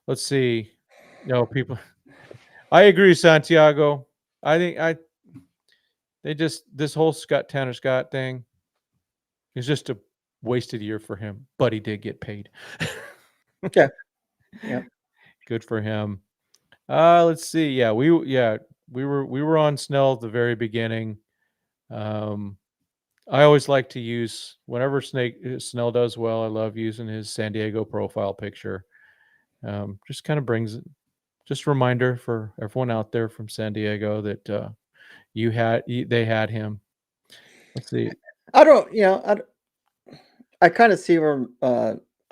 Let's see. People. I agree, Santiago. I think this whole Tanner Scott thing is just a wasted year for him, but he did get paid. Yeah. Yeah. Good for him. Let's see. Yeah, we were on Snell at the very beginning. Um, I always like to use whenever Snell does well. I love using his San Diego profile picture. Just kind of brings just a reminder for everyone out there from San Diego that they had him. Let's see. I don't, I kind of see where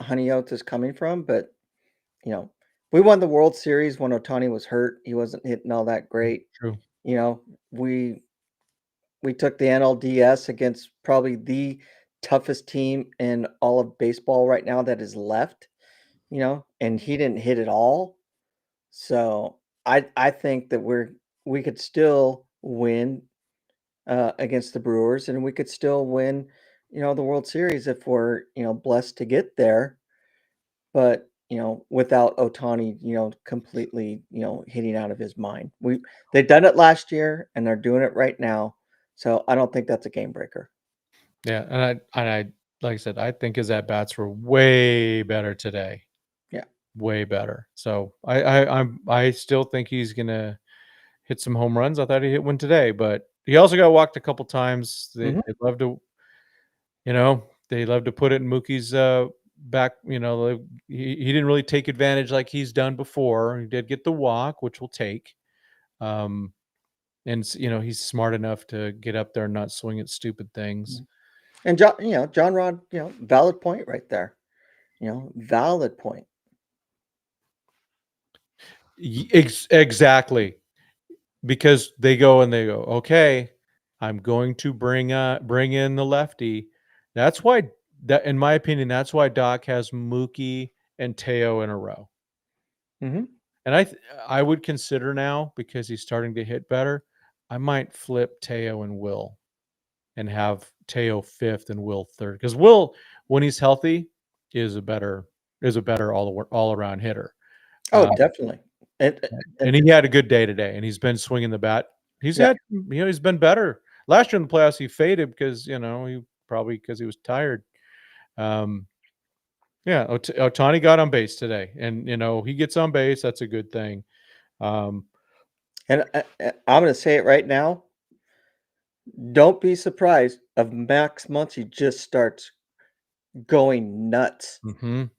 Honey Oats is coming from, but you know, we won the World Series when Otani was hurt. He wasn't hitting all that great. True. You know, we we took the NLDS against probably the toughest team in all of baseball right now that is left, and he didn't hit at all. So I think that we could still win against the Brewers, and we could still win, the World Series if we're blessed to get there. But without Otani, completely, hitting out of his mind. They've done it last year, and they're doing it right now. So I don't think that's a game breaker. Yeah, and I like I said, I think his at bats were way better today. Yeah. Way better. So I still think he's gonna hit some home runs. I thought he hit one today, but he also got walked a couple times. Mhm. They love to, they love to put it in Mookie's back. He didn't really take advantage like he's done before. He did get the walk, which we'll take. Um, and he's smart enough to get up there and not swing at stupid things. And John Rod, valid point right there. Valid point. Exactly. Because they go, okay, I'm going to bring in the lefty. That's why that, in my opinion, that's why Doc has Mookie and Teo in a row. Hmm. And I would consider now, because he's starting to hit better, I might flip Teo and Will and have Teo 5th and Will 3rd. Because Will, when he's healthy, is a better all around hitter. Oh, definitely. And, And he had a good day today, and he's been swinging the bat. yeah, He's been better. Last year in the playoffs, he faded because, he probably because he was tired. Um, Yeah, Ohtani got on base today, and he gets on base. That's a good thing. Um, And I'm going to say it right now. Don't be surprised if Max Muncy just starts going nuts. mhm.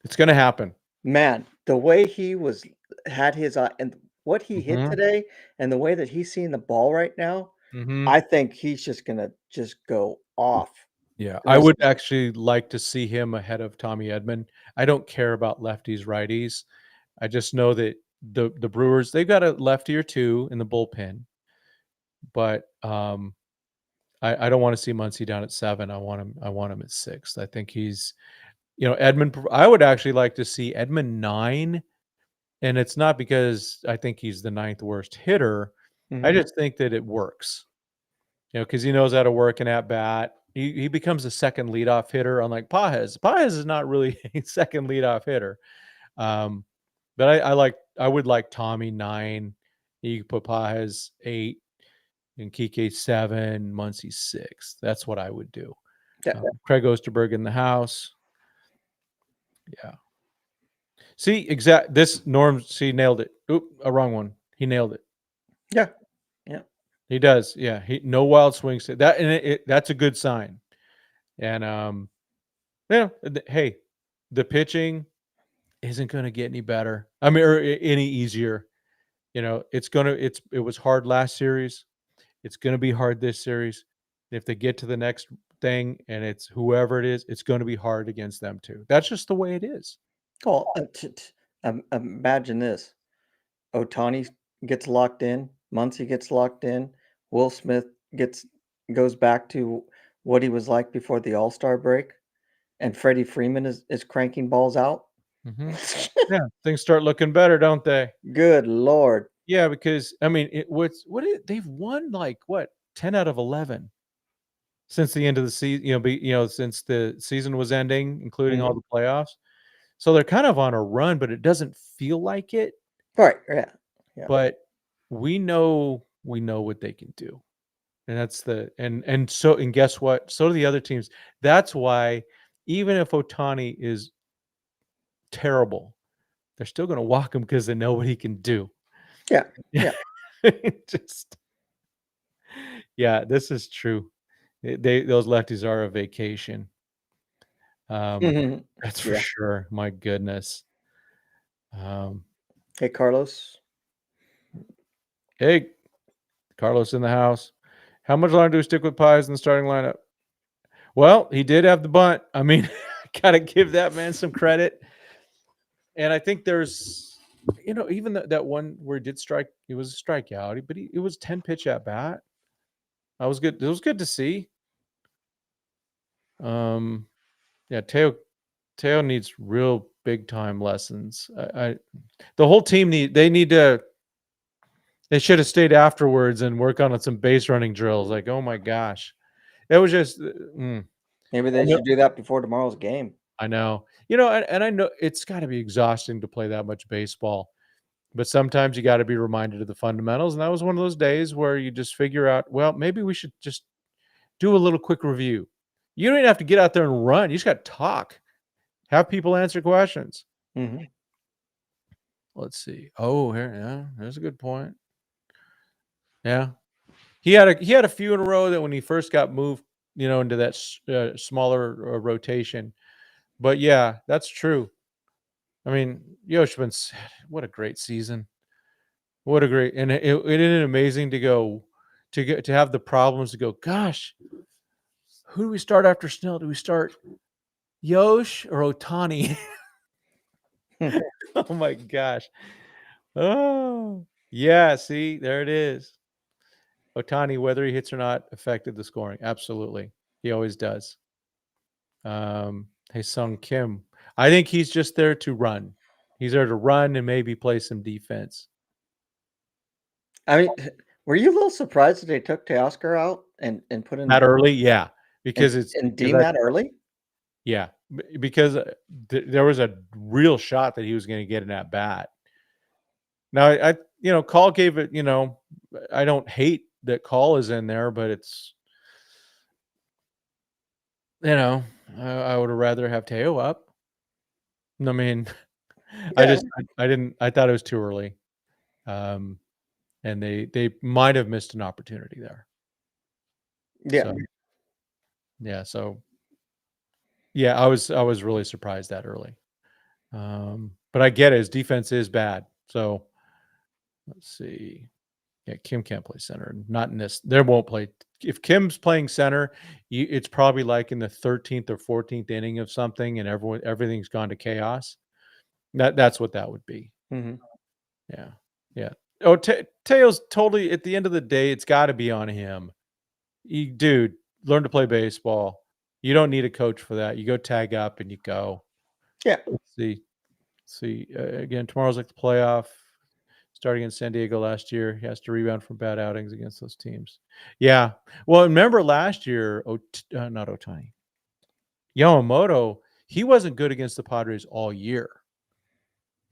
It's going to happen. Man, the way he had his eye and what he hit Mhm, today and the way that he's seeing the ball right now, mhm. I think he's just gonna just go off Yeah, the I rest would of the actually like to see him ahead of Tommy Edman. I don't care about lefties, righties. I just know that the Brewers, they've got a lefty or two in the bullpen, but I don't want to see Muncy down at 7. I want him at 6. I think he's, Edmund. I would actually like to see Edmund 9, and it's not because I think he's the ninth worst hitter. I Mhm. just think that it works. Because he knows how to work an at bat. He becomes a second leadoff hitter, unlike Pages. Pages is not really a second leadoff hitter. Um, but I would like Tommy 9. You could put Pages 8 and Kike 7, Muncy 6. That's what I would do. Yeah. Craig Osterberg in the house. Yeah. See, this Norm. See, nailed it. Oop, a wrong one. He nailed it. Yeah. Yeah. He does. Yeah. No wild swings. That and that's a good sign. And yeah. Hey, the pitching isn't going to get any better. I mean, or any easier. It was hard last series. It's going to be hard this series. If they get to the next thing and it's whoever it is, it's going to be hard against them too. That's just the way it is. Well, imagine this. Ohtani gets locked in, Muncy gets locked in, Will Smith gets goes back to what he was like before the All-Star break, and Freddie Freeman is cranking balls out. Mhm. Yeah, things start looking better, don't they? Good Lord. Yeah, because I mean, they've won like what 10 out of 11 since the end of the season. Since the season was ending, including all Mhm. the playoffs. So they're kind of on a run, but it doesn't feel like it. Right, yeah. Yeah. But we know what they can do, and that's and guess what? So do the other teams. That's why even if Ohtani is terrible, they're still going to walk him because they know what he can do. Yeah. Yeah. Just yeah, this is true. Those lefties are a vacation. Um, Mhm. that's for Yeah. sure. My goodness. Um, Hey, Carlos. hey, Carlos in the house. How much longer do we stick with Pies in the starting lineup? Well, he did have the bunt. I mean, gotta give that man some credit. And I think there's, even that one where he did strike, it was a strikeout, but it was 10 pitch at bat. That was good. It was good to see. Um, yeah, Teo needs real big time lessons. The whole team they should have stayed afterwards and work on some base running drills. Like, oh my gosh, it was just. Maybe I they know. should do that before tomorrow's game. I know. And I know it's got to be exhausting to play that much baseball, but sometimes you got to be reminded of the fundamentals. And that was one of those days where you just figure out, well, maybe we should just do a little quick review. You don't even have to get out there and run. You just got to talk, have people answer questions. Mhm. Let's see. Oh, here, yeah, there's a good point. Yeah, he had a few in a row that when he first got moved, into that smaller rotation. But yeah, that's true. I mean, Yoshman's what a great season. What a great and it isn't it amazing to have the problems to go. Gosh, who do we start after Snell? Do we start Yosh or Ohtani? Oh my gosh. Oh yeah. See, there it is. Ohtani, whether he hits or not, affected the scoring. Absolutely. He always does. Hey, Sung Kim. I think he's just there to run. He's there to run and maybe play some defense. I mean, were you a little surprised that they took Teoscar out and put in That early, yeah. and Because it's and because deemed I that early? yeah. Because there was a real shot that he was gonna get an at bat. Now Call gave it, I don't hate that Call is in there, but it's I would have rather have Teo up. I mean, Yeah. I thought it was too early. And they might have missed an opportunity there. Yeah. So yeah, I was really surprised that early. But I get it. His defense is bad. So let's see. Yeah, Kim can't play center. Not in this. There won't play. If Kim's playing center, it's probably like in the 13th or 14th inning of something, and everything's gone to chaos. That's what that would be. Mhm. Yeah, yeah. Oh, Teo's totally. At the end of the day, it's got to be on him. Dude, learn to play baseball. You don't need a coach for that. You go tag up and you go. Yeah. Let's see. Again, tomorrow's like the playoff. Starting in San Diego last year, he has to rebound from bad outings against those teams. Yeah. Well, remember last year, not Ohtani, Yamamoto, he wasn't good against the Padres all year.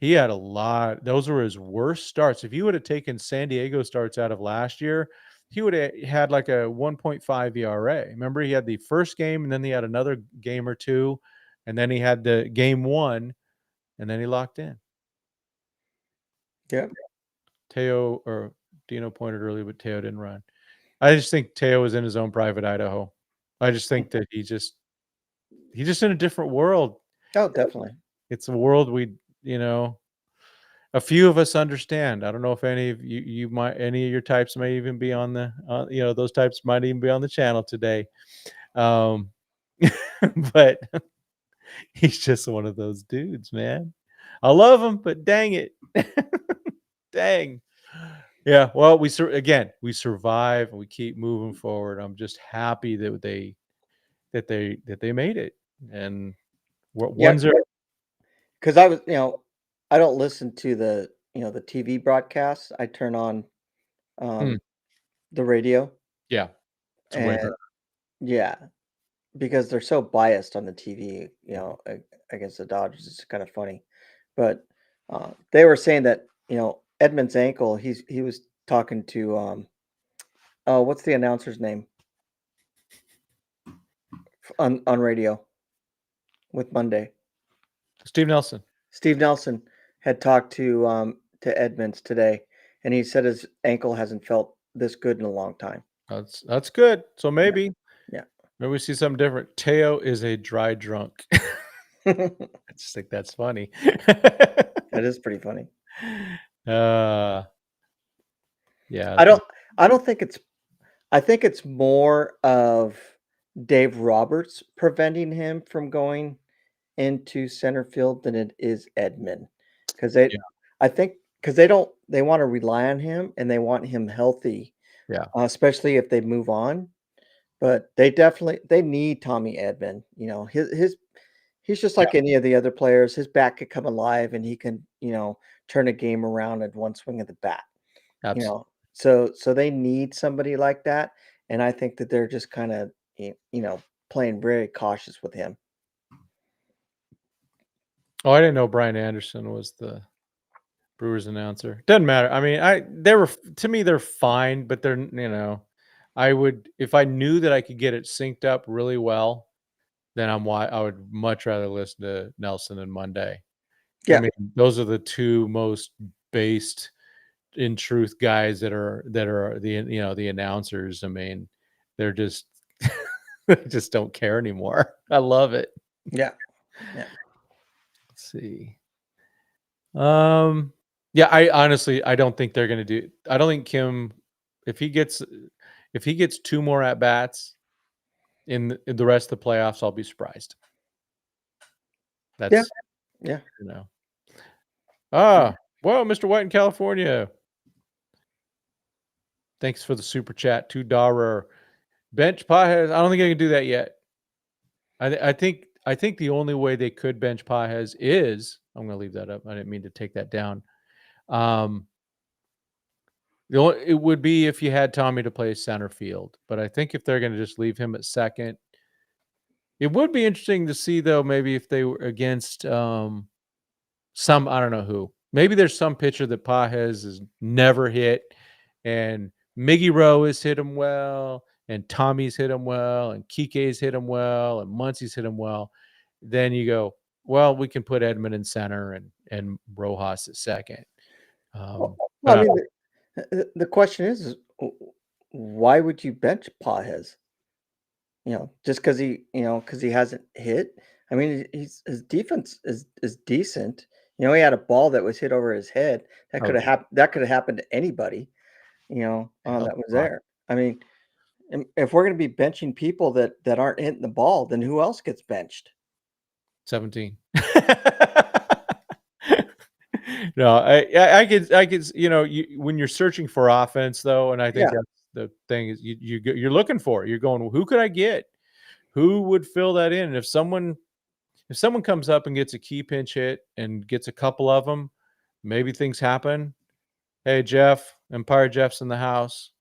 He had a lot. Those were his worst starts. If you would have taken San Diego starts out of last year, he would have had like a 1.5 ERA. Remember, he had the first game, and then he had another game or two, and then he had the game one, and then he locked in. Yeah. Teo or Dino pointed early, but Teo didn't run. I just think Teo was in his own private Idaho. I just think that he's just in a different world. Oh, definitely. It's a world a few of us understand. I don't know if any of you might, any of your types may even be on the, those types might even be on the channel today. But he's just one of those dudes, man. I love him, but dang it. Dang. Yeah, well, we survive and we keep moving forward. I'm just happy that they made it. And what Yeah. ones are Because I don't listen to the TV broadcasts. I turn on Hmm, the radio, yeah, it's way and better. yeah, because they're so biased on the TV, against the Dodgers. It's kind of funny, but they were saying that Edmund's ankle. He was talking to oh, what's the announcer's name on radio with Monday? Steve Nelson. Steve Nelson had talked to Edmonds today, and he said his ankle hasn't felt this good in a long time. That's good. So Yeah, maybe yeah. we see something different. Teo is a dry drunk. That I just think that's funny. is pretty funny. uh yeah, I don't I don't think it's I think it's more of Dave Roberts preventing him from going into center field than it is Edmund, because yeah, I think because they want to rely on him and they want him healthy, yeah, especially if they move on. But they need Tommy Edman. He's just yeah, like any of the other players. His bat could come alive and he can, turn a game around at one swing of the bat. You absolutely. know, so they need somebody like that. And I think that they're just kind of, playing very cautious with him. Oh, I didn't know Brian Anderson was the Brewers announcer. Doesn't matter. I mean, to me they're fine, but I would, if I knew that I could get it synced up really well, then I would much rather listen to Nelson and Monday. I Yeah, mean, those are the two most based in truth guys that are the announcers. I mean, they're just they just don't care anymore. I love it. yeah, yeah, Let's see. Yeah, I honestly I don't think they're gonna do. I don't think Kim, if he gets two more at bats in the rest of the playoffs, I'll be surprised. yeah, That's yeah. you know. Ah, well, Mr. White in California. Thanks for the super chat. $2 bench Pajes. I don't think I can do that yet. I think the only way they could bench Pajes is, I'm going to leave that up. I didn't mean to take that down. Um, it would be if you had Tommy to play center field, but I think if they're going to just leave him at second, it would be interesting to see though. Maybe if they were against some, I don't know who. Maybe there's some pitcher that Pajes has never hit, and Miggy Rowe has hit him well, and Tommy's hit him well, and Kike's hit him well, and Muncie's hit him well, then you go, well, we can put Edman in center and Rojas at second. Well, But I mean, the question is, why would you bench Pages? Just because he hasn't hit. I mean, his defense is decent. He had a ball that was hit over his head. That could have happened. That could have happened to anybody. That was there. I mean, if we're going to be benching people that aren't hitting the ball, then who else gets benched? 17. No, I could, when you're searching for offense though, and I think Yeah. that's the thing is you're looking for it. You're going, well, who could I get? Who would fill that in? And if someone comes up and gets a key pinch hit and gets a couple of them, maybe things happen. Hey, Jeff, Empire Jeff's in the house.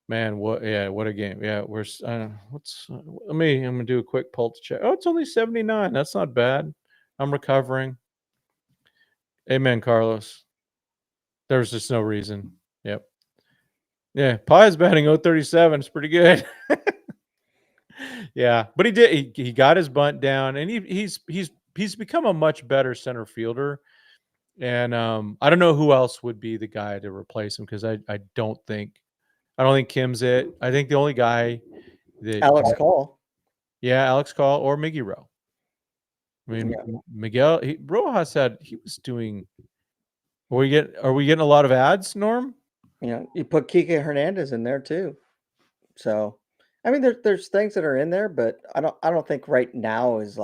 Man, what a game. Yeah, I'm gonna do a quick pulse check. Oh, it's only 79. That's not bad. I'm recovering. Amen, Carlos. There's just no reason. Yep. Yeah, Pie's batting 037. It's pretty good. Yeah, but he did. He got his bunt down, and he's become a much better center fielder. And I don't know who else would be the guy to replace him because I don't think Kim's it. I think the only guy that Alex Call. Yeah, Alex Call or Miggy Rowe. I mean, Miguel Rojas said he was doing. Are we getting a lot of ads, Norm? You put Kike Hernandez in there too. So, I mean, there's things that are in there, but I don't think right now is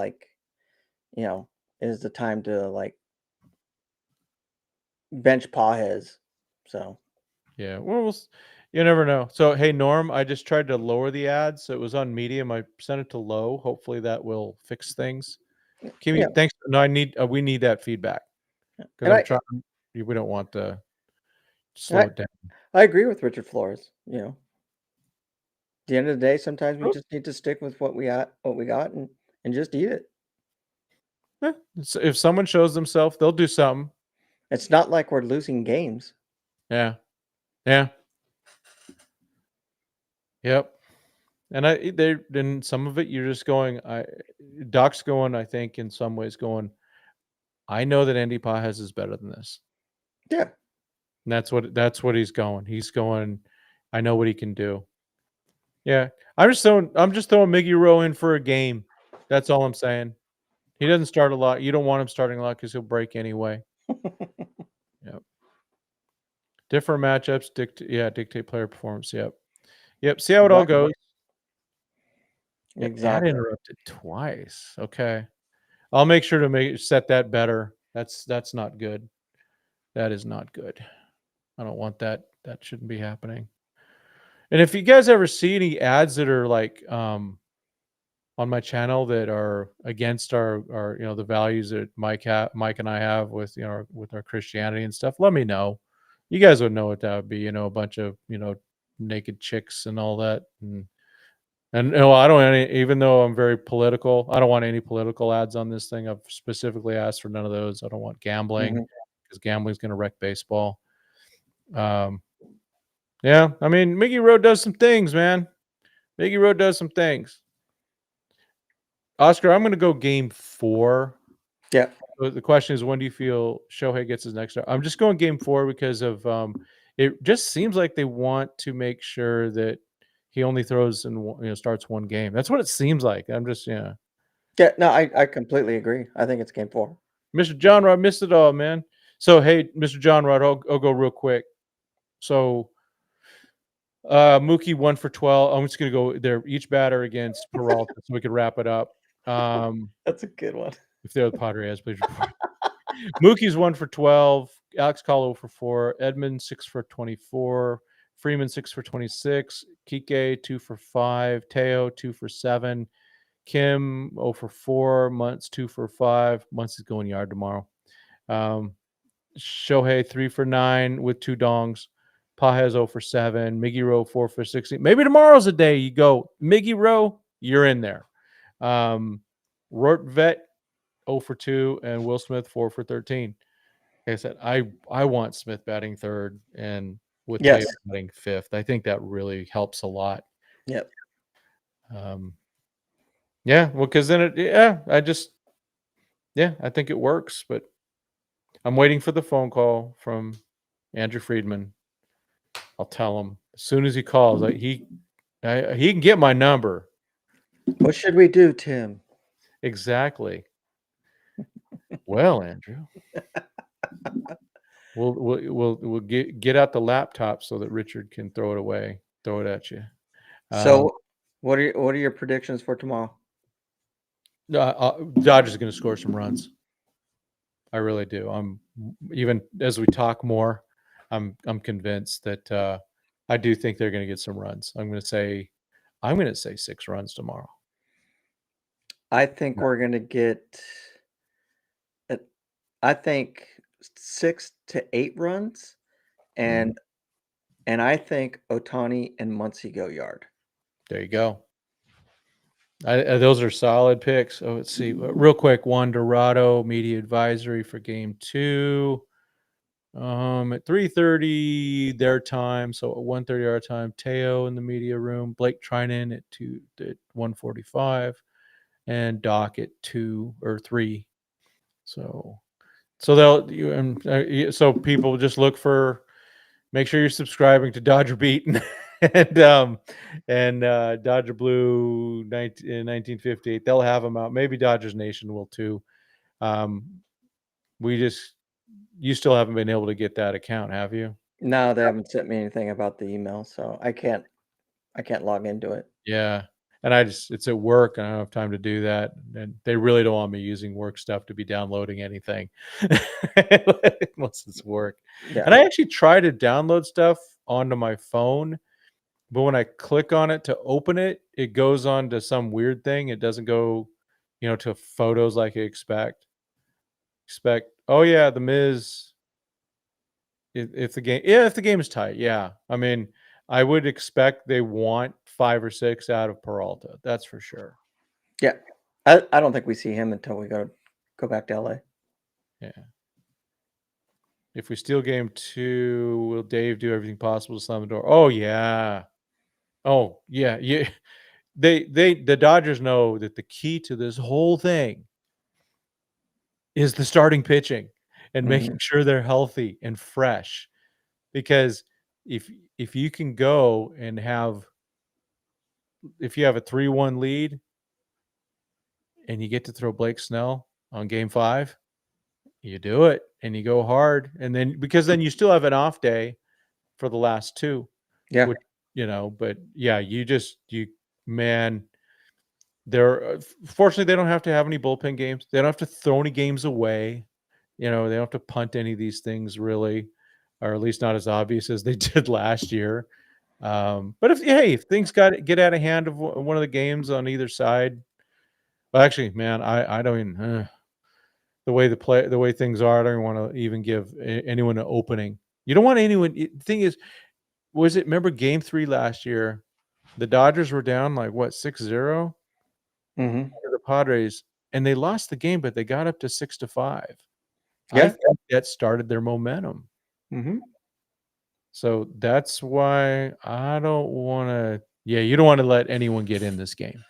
is the time to bench Pages. So, yeah, well, you never know. So, hey, Norm, I just tried to lower the ads. So it was on medium. I sent it to low. Hopefully that will fix things. Thanks. No, we need that feedback because I'm trying. We don't want to slow it down. I agree with Richard Flores. At the end of the day, sometimes we just need to stick with what we got, and just eat it. Yeah. So if someone shows themselves, they'll do something. It's not like we're losing games. Yeah. Yeah. Yep. And then some of it you're just going. Doc's going. I think in some ways going. I know that Andy Pages is better than this. Yeah. And that's what he's going. He's going. I know what he can do. Yeah. I'm just throwing Miggy Rowe in for a game. That's all I'm saying. He doesn't start a lot. You don't want him starting a lot because he'll break anyway. Yep. Different matchups dictate player performance. Yep. See how it all goes. Exactly. Got interrupted twice. Okay. I'll make sure to set that better. That's not good. That is not good. I don't want that. That shouldn't be happening. And if you guys ever see any ads that are like on my channel that are against our the values that Mike and I have with with our Christianity and stuff, let me know. You guys would know what that would be. A bunch of naked chicks and all that. And I don't even though I'm very political, I don't want any political ads on this thing. I've specifically asked for none of those. I don't want gambling because gambling is going to wreck baseball. Yeah, I mean, Miggy Rowe does some things, man. Miggy Rowe does some things. Oscar, I'm going to go game 4. Yeah. So the question is, when do you feel Shohei gets his next start? I'm just going game 4 because of it just seems like they want to make sure that he only throws and starts one game. That's what it seems like. I'm just Yeah, no, I completely agree. I think it's game 4. Mr. John Rod missed it all, man. So hey, Mr. John Rod, I'll go real quick. So Mookie 1 for 12. I'm just gonna go there each batter against Peralta so we could wrap it up. That's a good one. If they're the Padres, please report. Mookie's 1 for 12. Alex Call 0 for 4. Edmund 6 for 24. Freeman 6 for 26. Kike 2 for 5. Teo 2 for 7. Kim 0 for 4. Muntz 2 for 5. Muntz is going yard tomorrow. Shohei 3 for 9 with 2 dongs. Pages 0 for 7. Miggy Rowe 4 for 16. Maybe tomorrow's a day you go Miggy Rowe, you're in there. Rortvet 0 for 2 and Will Smith 4 for 13. Like I said, I want Smith batting third and with Taylor batting fifth. I think that really helps a lot. Yep. Yeah, well, because then I think it works, but I'm waiting for the phone call from Andrew Friedman. I'll tell him as soon as he calls. He can get my number. What should we do, Tim? Exactly. Well, Andrew, we'll get out the laptop so that Richard can throw it at you. So, what are your predictions for tomorrow? Dodgers are going to score some runs. I really do. I'm even as we talk more, I'm convinced that I do think they're going to get some runs. I'm going to say 6 runs tomorrow. I think we're gonna get, uh, I think 6 to 8 runs, Mhm. and I think Ohtani and Muncy go yard. There you go. Those are solid picks. Oh, let's see. Real quick, Juan Dorado, media advisory for game 2. At 3:30 their time, so at 1:30 our time, Teo in the media room, Blake Trinan at 1:45, and Doc at 2 or 3. So so people just make sure you're subscribing to Dodger Beat and Dodger Blue 1958. They'll have them out. Maybe Dodgers Nation will too. Um, you still haven't been able to get that account, have you? No, they haven't sent me anything about the email, so I can't log into it. Yeah. And it's at work and I don't have time to do that. And they really don't want me using work stuff to be downloading anything unless it's work. Yeah. And I actually try to download stuff onto my phone, but when I click on it to open it, it goes on to some weird thing. It doesn't go, to photos like I oh yeah, the Miz if the game is tight, yeah. I mean, I would expect they want 5 or 6 out of Peralta. That's for sure. Yeah. I don't think we see him until we go back to LA. Yeah. If we steal game 2, will Dave do everything possible to slam the door? Oh yeah. Oh yeah. Yeah. The Dodgers know that the key to this whole thing is the starting pitching and making Mhm. sure they're healthy and fresh. Because if you can go and if you have a 3-1 lead and you get to throw Blake Snell on game 5, you do it and you go hard. And then because then you still have an off day for the last 2, Yeah. which, but yeah, man, fortunately they don't have to have any bullpen games. They don't have to throw any games away. They don't have to punt any of these things really, or at least not as obvious as they did last year. But if things get out of hand of one of the games on either side, well, actually, man, I don't even the way things are. I don't want to even give anyone an opening. You don't want anyone. The thing is, remember Game 3 last year? The Dodgers were down like what 6-0 Mhm. to the Padres, and they lost the game, but they got up to 6-5. I Yeah. think that started their momentum. Mhm. So that's why I don't want to. Yeah, you don't want to let anyone get in this game.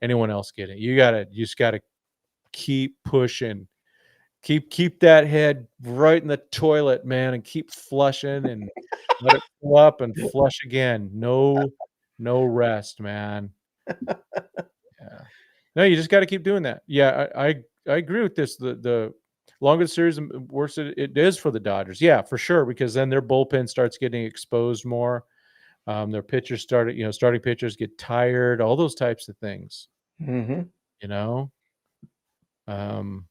Anyone else get it? You just gotta keep pushing. Keep that head right in the toilet, man, and keep flushing and let it fill up and flush again. No rest, man. Yeah. No, you just got to keep doing that. Yeah, I agree with this. The longer the series, the worse it is for the Dodgers. Yeah, for sure, because then their bullpen starts getting exposed more. Their pitchers starting pitchers get tired. All those types of things. Mhm. You know, um,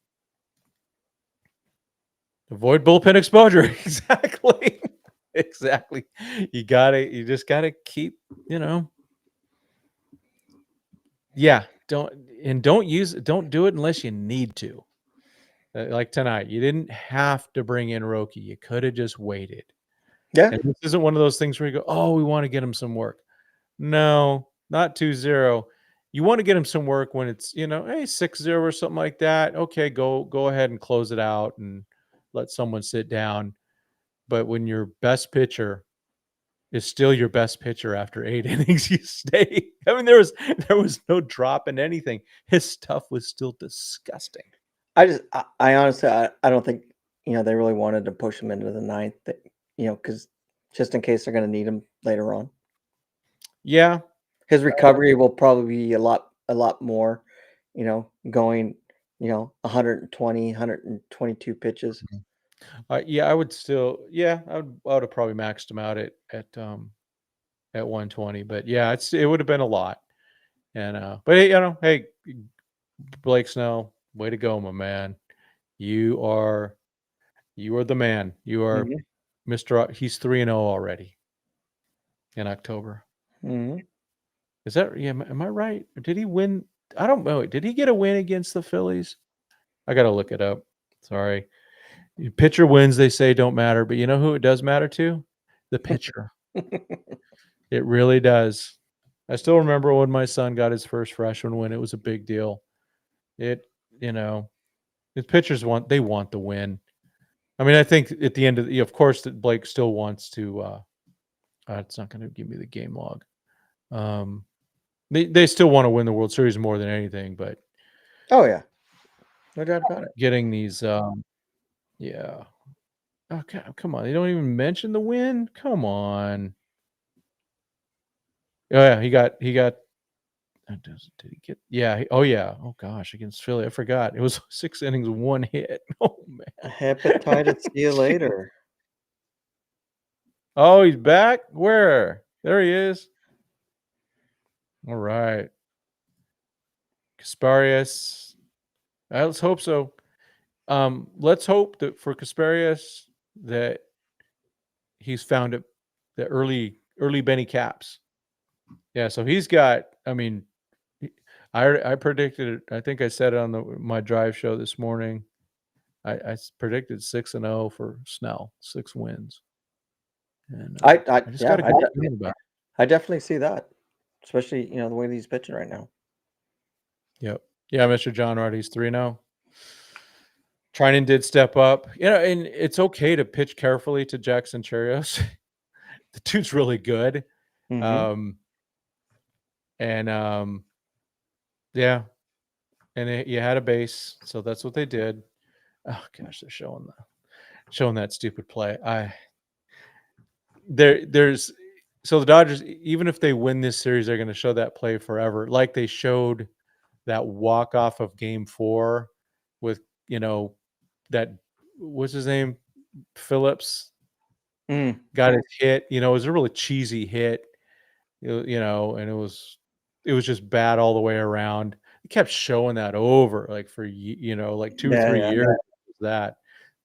avoid bullpen exposure. Exactly. Exactly. You just gotta keep, yeah, don't do it unless you need to. Like tonight, you didn't have to bring in Roki. You could have just waited. Yeah. And this isn't one of those things where you go, oh, we want to get him some work. No, not 2-0. You want to get him some work when it's, hey, 6-0 or something like that. Okay, go ahead and close it out and let someone sit down. But when your best pitcher is still your best pitcher after 8 innings. You stay. I mean, there was no drop in anything. His stuff was still disgusting. I honestly, I don't think, they really wanted to push him into the ninth, because just in case they're going to need him later on. Yeah. His recovery will probably be a lot more, going, 120, 122 pitches. Yeah, I would still. Yeah, I would have probably maxed him out at 120. But yeah, it would have been a lot. And but hey, Blake Snell, way to go, my man. You are the man. You are Mhm. Mr. He's 3-0 already in October. Mhm. Is that am I right? Or did he win? I don't know. Did he get a win against the Phillies? I got to look it up. Sorry. Pitcher wins, they say, don't matter, but you know who it does matter to? The pitcher. It really does. I still remember when my son got his first freshman win. It was a big deal. It, you know, the pitchers want the win. I mean, I think at the end of course, that Blake still wants to. It's not going to give me the game log. They still want to win the World Series more than anything, but Oh yeah, no doubt about it. getting these, yeah. Okay, come on. They don't even mention the win. Come on. Oh yeah, he got. Did he get? Yeah. Oh yeah. Oh gosh, against Philly, I forgot. It was 6 innings, 1 hit. Oh man. Hepatitis. See you later. Oh, he's back. Where? There he is. All right. Kasparius. Let's hope so. Let's hope that for Kasparius that he's found it, the early Benny Caps. Yeah, so he's got. I mean, I predicted it. I think I said it on my drive show this morning. I predicted 6-0 for Snell, 6 wins, and I just got a good feeling about it. I definitely see that, especially the way he's pitching right now. Yep. Yeah, Mr. John Ruddy's 3-0. Trinan did step up, and it's okay to pitch carefully to Jackson Cherios. The dude's really good. Mhm. And yeah, and you had a base, so that's what they did. Oh gosh, they're showing that stupid play. There's so the Dodgers, even if they win this series, they're going to show that play forever, like they showed that walk off of Game 4 with that what's his name, Phillips Mm. got his hit. It was a really cheesy hit. And it was just bad all the way around. He kept showing that over, like for like 2-3 Yeah. years. That,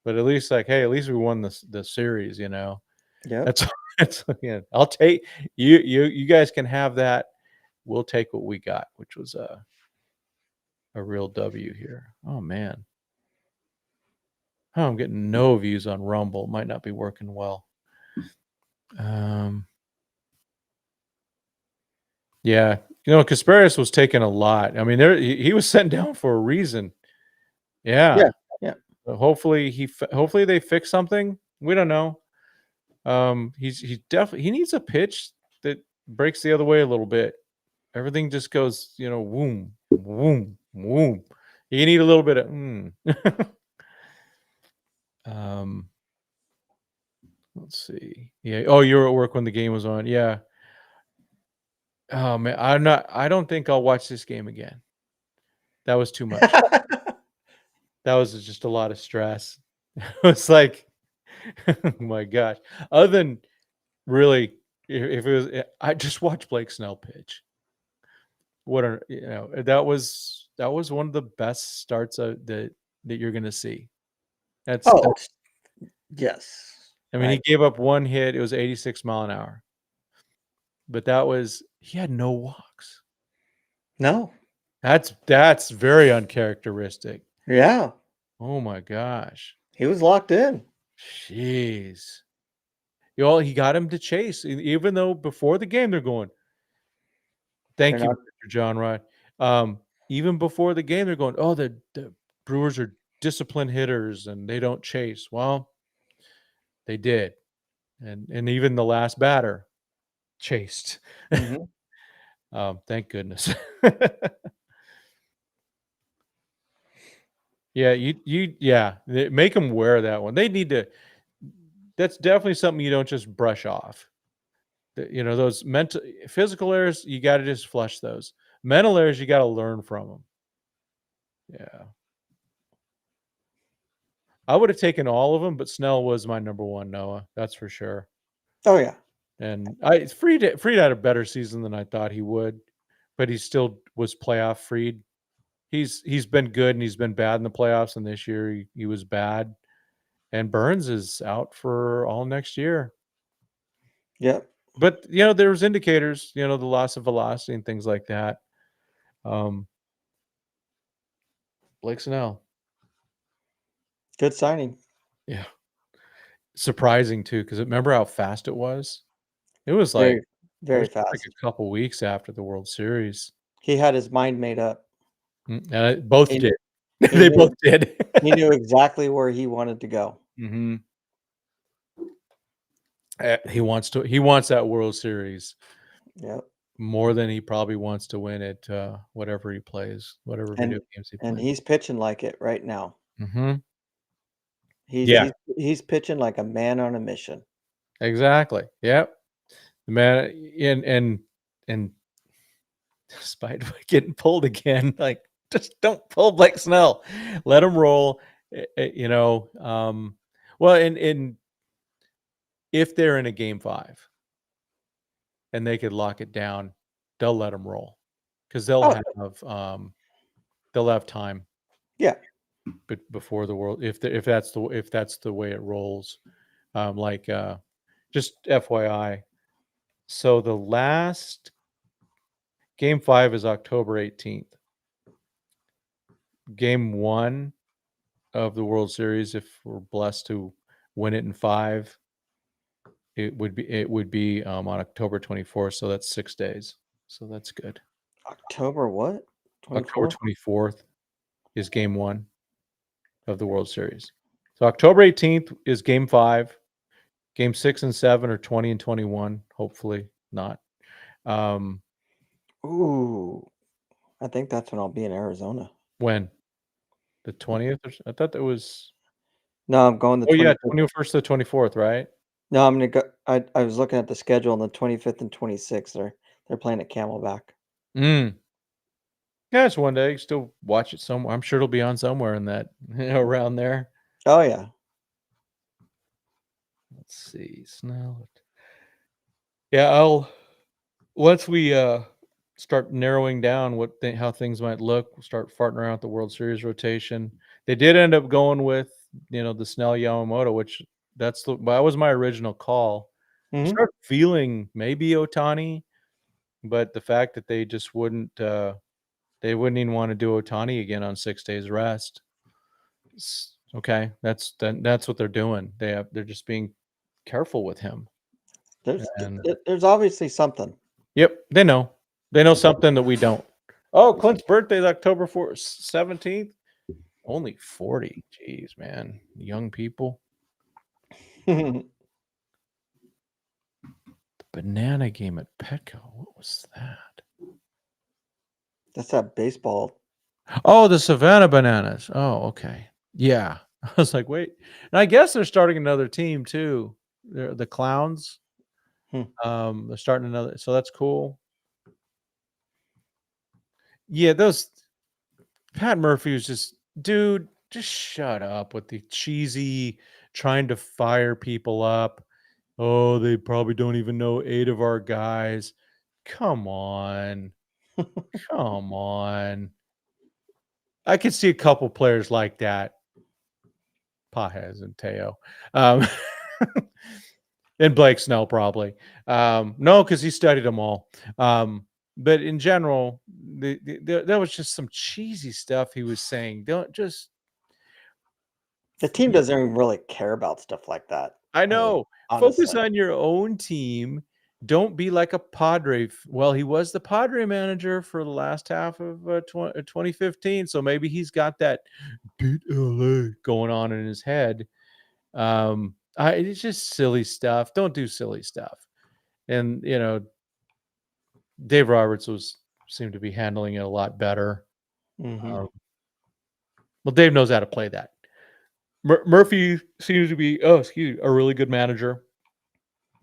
but at least hey, at least we won the series. Yep. That's again. I'll take you guys can have that. We'll take what we got, which was a real W here. Oh man. Oh, I'm getting no views on Rumble. Might not be working well. Yeah, Kasparius was taking a lot. I mean, he was sent down for a reason. Yeah. Yeah. Hopefully they fix something. We don't know. He's definitely, he needs a pitch that breaks the other way a little bit. Everything just goes, woom, woom, woom. You need a little bit of let's see. Yeah. Oh, you were at work when the game was on. Yeah. Oh man, I don't think I'll watch this game again. That was too much. That was just a lot of stress. It's like, oh my gosh. Other than really, if it was, I just watched Blake Snell pitch. That was one of the best starts that you're gonna see. That's Yes. I mean, he gave up 1 hit. It was 86 mile an hour, but he had no walks. No. That's very uncharacteristic. Yeah. Oh my gosh. He was locked in. Jeez. He got him to chase, even though before the game they're going, thank you, Mr. John Rod. Even before the game, they're going, oh, the Brewers are disciplined hitters and they don't chase. Well, they did. And even the last batter, chased. Mhm. Thank goodness. Yeah, make them wear that one. They need to. That's definitely something you don't just brush off. Those physical errors, you got to just flush those. Mental errors, you got to learn from them. Yeah. I would have taken all of them, but Snell was my number one, Noah. That's for sure. Oh, yeah. And Freed had a better season than I thought he would, but he still was playoff Freed. He's been good and he's been bad in the playoffs, and this year he was bad. And Burns is out for all next year. Yep. But there was indicators, the loss of velocity and things like that. Blake Snell. Good signing. Yeah. Surprising too, because remember how fast it was? It was like Very, very fast. a couple weeks after the World Series. He had his mind made up. Both He did. he They knew both did. he knew exactly where he wanted to go. Mm-hmm. He wants that World Series Yep. more than he probably wants to win it, whatever he plays, whatever video And games he and plays. he's pitching like it right now. Mm-hmm. He's Yeah, he's he's pitching like a man on a mission. exactly. Yep. The man and despite getting pulled again, like just don't pull Blake Snell. Let him roll. Well, and if they're in a game 5 and they could lock it down, they'll let him roll because Oh, they'll have time. yeah. But before the world, if that's the way it rolls, just FYI. So the last game 5 is October 18th. Game 1 of the World Series, if we're blessed to win it in 5, it would be on October 24th. So that's 6 days. So that's good. October what? October 24th? 24th is game 1 of the World Series. So October 18th is game 5. Game 6 and 7 are 20 and 21. Hopefully not. Ooh. I think that's when I'll be in Arizona. When? The 20th? I thought that was. No, I'm going the Oh, yeah, 25th. 21st to the 24th, right? No, I'm gonna go. I was looking at the schedule on the 25th and 26th. They're playing at Camelback. Mm. Yeah, it's one day. Still watch it somewhere. I'm sure it'll be on somewhere in that, around there. Oh yeah. Let's see. Snell. Yeah, once we start narrowing down how things might look, we'll start farting around with the World Series rotation. They did end up going with, the Snell Yamamoto, which that was my original call. Mhm. Start feeling maybe Ohtani, but the fact that they just wouldn't even want to do Ohtani again on 6 days rest. Okay, that's what they're doing. They're just being careful with him. And There's obviously something. yep, they know. They know something that we don't. Oh, Clint's birthday is October 17th. Only 40. Jeez, man. Young people. The banana game at Petco. What was that? That's that baseball. Oh, the Savannah Bananas. Oh, okay. Yeah. I was like, wait. And I guess they're starting another team too. They're the Clowns. Hmm. They're starting another, so that's cool. Yeah, those Pat Murphy was just, dude, just shut up with the cheesy trying to fire people up. Oh, they probably don't even know 8 of our guys. Come on. Come on. I could see a couple players like that. Pajes and Teo. And Blake Snell probably. No, because he studied them all. But in general, there was just some cheesy stuff he was saying. Don't just. The team doesn't even really care about stuff like that. I I mean, know. Focus honestly. on your own team. Don't be like a Padre. Well, he was the Padre manager for the last half of 2015, so maybe he's got that beat LA going on in his head. It's just silly stuff. Don't do silly stuff. And Dave Roberts seemed to be handling it a lot better. Mm-hmm. Well, Dave knows how to play that. Murphy seems to be a really good manager.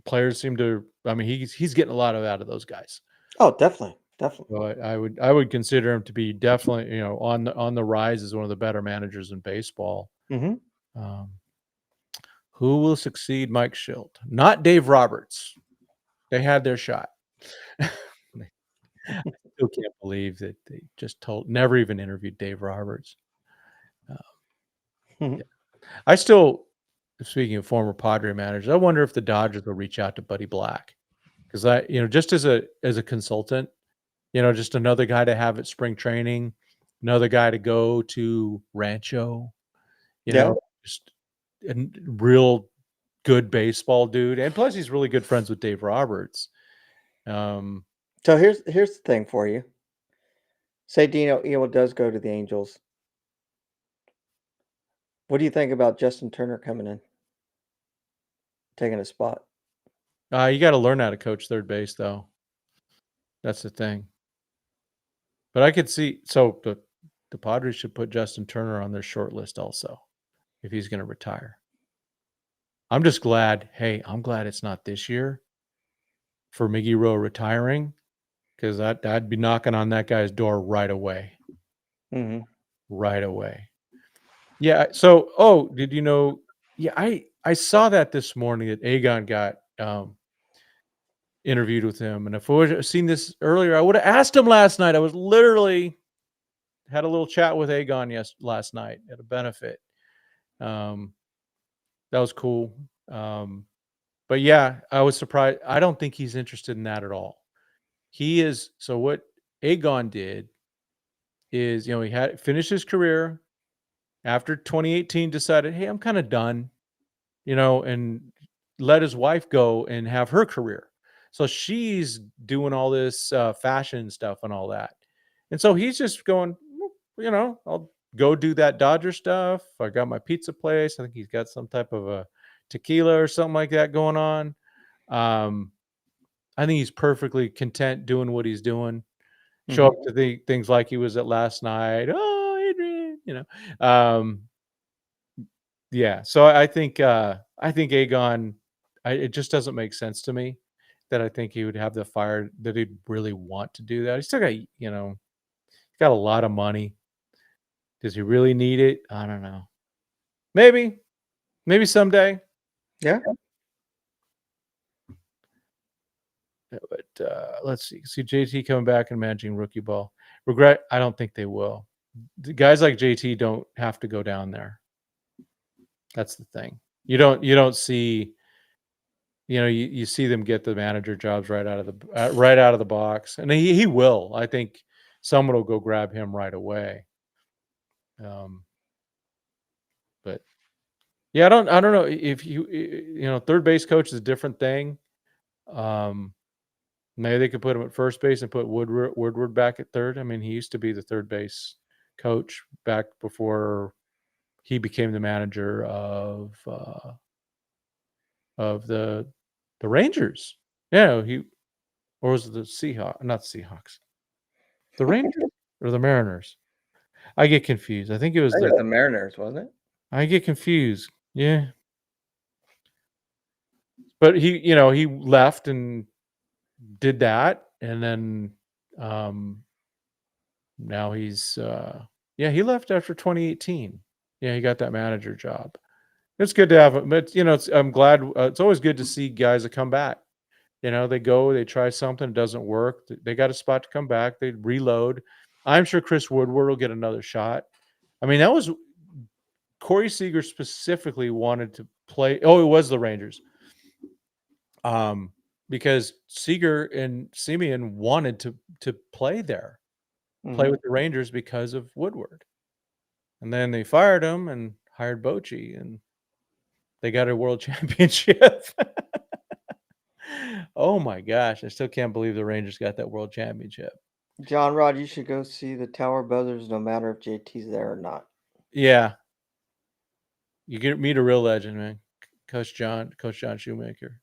Players seem to. I mean, he's getting a lot out of those guys. Oh, definitely. So I would consider him to be definitely on the rise as one of the better managers in baseball. Mm-hmm. Who will succeed Mike Schilt? Not Dave Roberts. They had their shot. I still can't believe that they just never even interviewed Dave Roberts. Mm-hmm. Yeah. I still, speaking of former Padre managers, I wonder if the Dodgers will reach out to Buddy Black, because just as a consultant, just another guy to have at spring training, another guy to go to Rancho, Yeah. just a real good baseball dude, and plus he's really good friends with Dave Roberts. So here's the thing for you. Say Dino Ewell does go to the Angels. What do you think about Justin Turner coming in, taking a spot? You got to learn how to coach third base, though. That's the thing. But I could see the Padres should put Justin Turner on their short list also, if he's going to retire. I'm just glad. Hey, I'm glad it's not this year for Miggy Rowe retiring, because I'd be knocking on that guy's door right away. Mm-hmm. Right away. Yeah. So, did you know? Yeah, I saw that this morning that Aegon got interviewed with him, and if I would have seen this earlier, I would have asked him last night. I was literally had a little chat with Aegon last night at a benefit. That was cool. But yeah, I was surprised. I don't think he's interested in that at all. He is. So what Aegon did is, he had finished his career after 2018, decided, hey, I'm kind of done, and let his wife go and have her career. So she's doing all this fashion stuff and all that. And so he's just going, I'll go do that Dodger stuff. I got my pizza place. I think he's got some type of a tequila or something like that going on. I think he's perfectly content doing what he's doing. Show up to the things like he was at last night. Oh, Adrian, yeah. So I think Aegon, it just doesn't make sense to me that I think he would have the fire, that he'd really want to do that. He's still got, he's got a lot of money. Does he really need it? I don't know. Maybe someday. Yeah. But let's see JT coming back and managing rookie ball. Regret? I don't think they will. The guys like JT don't have to go down there. That's the thing. You don't see. You see them get the manager jobs right out of the box, and he will. I think someone will go grab him right away. But yeah, I don't know if third base coach is a different thing. Maybe they could put him at first base and put Woodward back at third. I mean, he used to be the third base coach back before he became the manager of the Rangers. Yeah, or was it the Seahawks? Not Seahawks. The Rangers or the Mariners? I get confused. I think it was I think it was the Mariners, wasn't it? I get confused. Yeah. But he left and did that, and then now he's he left after 2018. Yeah, he got that manager job. It's good to have him, but I'm glad. It's always good to see guys that come back. They go, they try something, it doesn't work. They got a spot to come back. They reload. I'm sure Chris Woodward will get another shot. I mean, that was Corey Seager specifically wanted to play. Oh, it was the Rangers. Because Seager and Semien wanted to play there, play with the Rangers because of Woodward. And then they fired him and hired Bochy, and they got a world championship. Oh my gosh, I still can't believe the Rangers got that world championship. John Rod, you should go see the Tower Brothers no matter if JT's there or not. Yeah. You get meet a real legend, man. Coach John Shoemaker.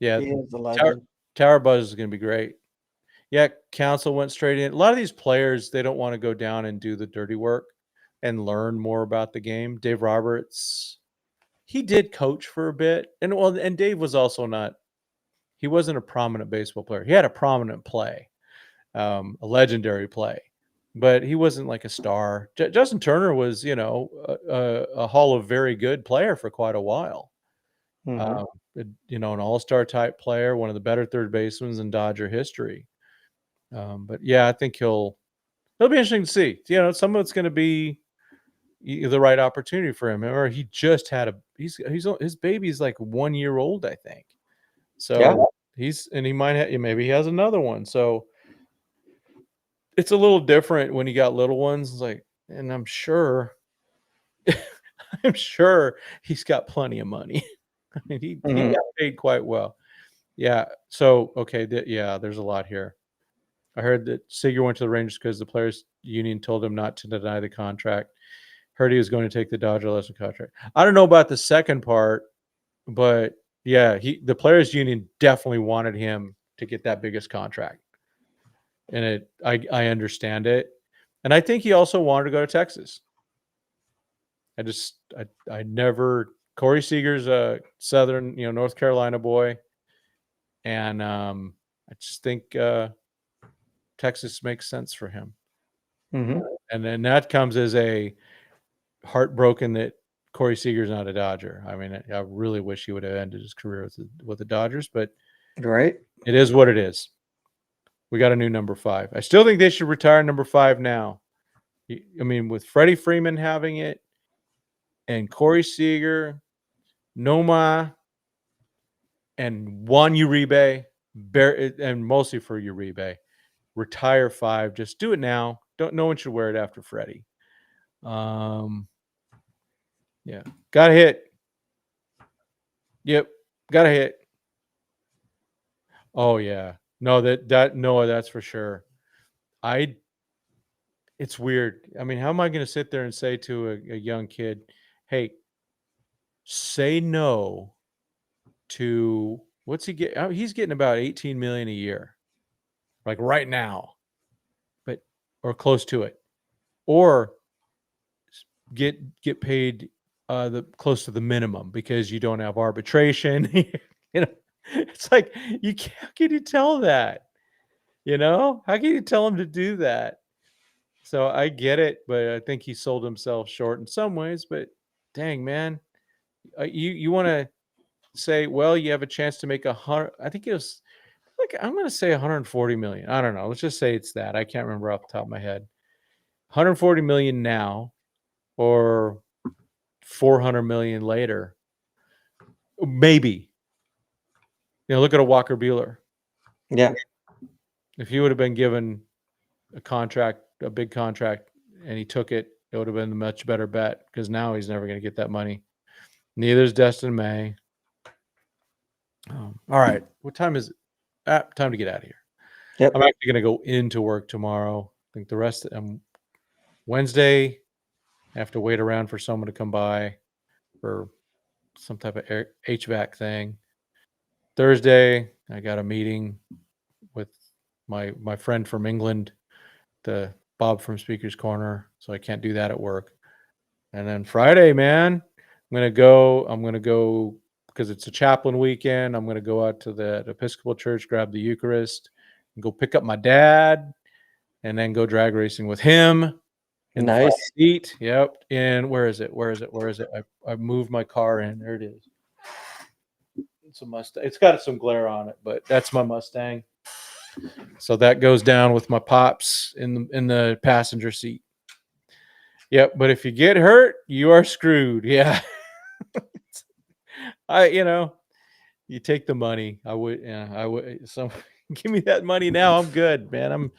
Yeah, He is a legend. Tower Buzz is going to be great. Yeah, Council went straight in. A lot of these players, they don't want to go down and do the dirty work and learn more about the game. Dave Roberts, he did coach for a bit, and Dave was also not. He wasn't a prominent baseball player. He had a prominent play, a legendary play, but he wasn't like a star. Justin Turner was, a Hall of Very Good player for quite a while. Mhm. An all-star type player, one of the better third basemen in Dodger history. But yeah, I think it'll be interesting to see. Some of it's going to be the right opportunity for him. Or he just had his baby's like 1 year old, I think. So he might have, maybe he has another one. So it's a little different when you got little ones. It's like, and I'm sure he's got plenty of money. I mean, he Mhm. got paid quite well. Yeah. So okay, there's a lot here. I heard that Seager went to the Rangers because the players' union told him not to deny the contract. Heard he was going to take the Dodger lesson contract. I don't know about the second part, but yeah, the players' union definitely wanted him to get that biggest contract, and I understand it, and I think he also wanted to go to Texas. I never. Corey Seager's a Southern, North Carolina boy, and I just think Texas makes sense for him. Mhm. And then that comes as a heartbroken that Corey Seager's not a Dodger. I mean, I really wish he would have ended his career with the Dodgers, but Right. it is what it is. We got a new number 5. I still think they should retire number 5 now. I mean, with Freddie Freeman having it and Corey Seager, Noma, and Juan Uribe, and mostly for Uribe, retire 5. Just do it now. No one should wear it after Freddie. Yeah, got a hit. Yep, got a hit. Oh yeah, no, that's for sure. It's weird. I mean, how am I going to sit there and say to a young kid, "Hey, say no to what's he get? He's getting about 18 million a year, like right now, but or close to it, or get paid the close to the minimum because you don't have arbitration." It's like how can you tell that? How can you tell him to do that? So I get it, but I think he sold himself short in some ways. But dang, man, you want to say, well, you have a chance to make 100. I think it was like I'm going to say 140 million. I don't know. Let's just say it's that. I can't remember off the top of my head. 140 million now, or 400 million later, maybe. Look at a Walker Buehler. Yeah. If he would have been given a big contract, and he took it, it would have been a much better bet because now he's never going to get that money. Neither is Destin May. All right. What time is it? Time to get out of here. Yep. I'm actually going to go into work tomorrow. I think the rest Wednesday, I have to wait around for someone to come by for some type of HVAC thing. Thursday, I got a meeting with my friend from England, the Bob from Speaker's Corner, so I can't do that at work. And then Friday, man, I'm gonna go because it's a chaplain weekend. I'm gonna go out to the Episcopal Church, grab the Eucharist, and go pick up my dad, and then go drag racing with him in the front Nice. seat. Yep. And where is it? I moved my car in. There it is. It's a Mustang. It's got some glare on it, but that's my Mustang. So that goes down with my pops in the passenger seat. Yep. But if you get hurt, you are screwed. Yeah. You take the money. I would. So give me that money now. I'm good, man.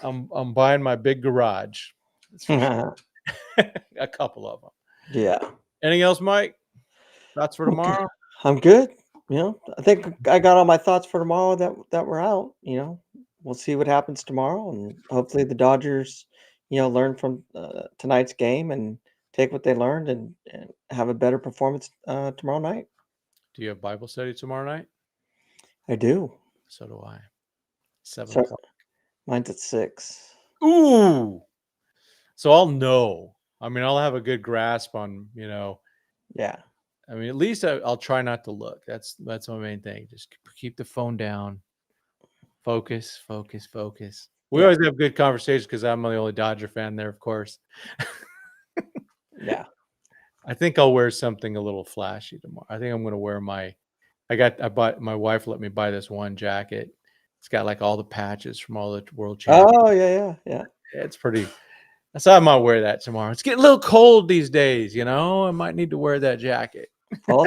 I'm buying my big garage. That's for sure. A couple of them. Yeah. Anything else, Mike? Thoughts for Okay. tomorrow? I'm good. I think I got all my thoughts for tomorrow that were out. We'll see what happens tomorrow, and hopefully the Dodgers, learn from tonight's game and take what they learned and have a better performance tomorrow night. Do you have Bible study tomorrow night? I do. So do I. 7 So o'clock. mine's at 6. Ooh. So I'll know. I mean, I'll have a good grasp on, Yeah. I mean, at least I'll try not to look. That's my main thing. Just keep the phone down. Focus. We Yeah. always have good conversations because I'm the only Dodger fan there, of course. Yeah. I think I'll wear something a little flashy tomorrow. I think I'm going to wear my my wife let me buy this one jacket. It's got like all the patches from all the world champions. Oh, yeah. It's pretty. So I might wear that tomorrow. It's getting a little cold these days, I might need to wear that jacket. Well,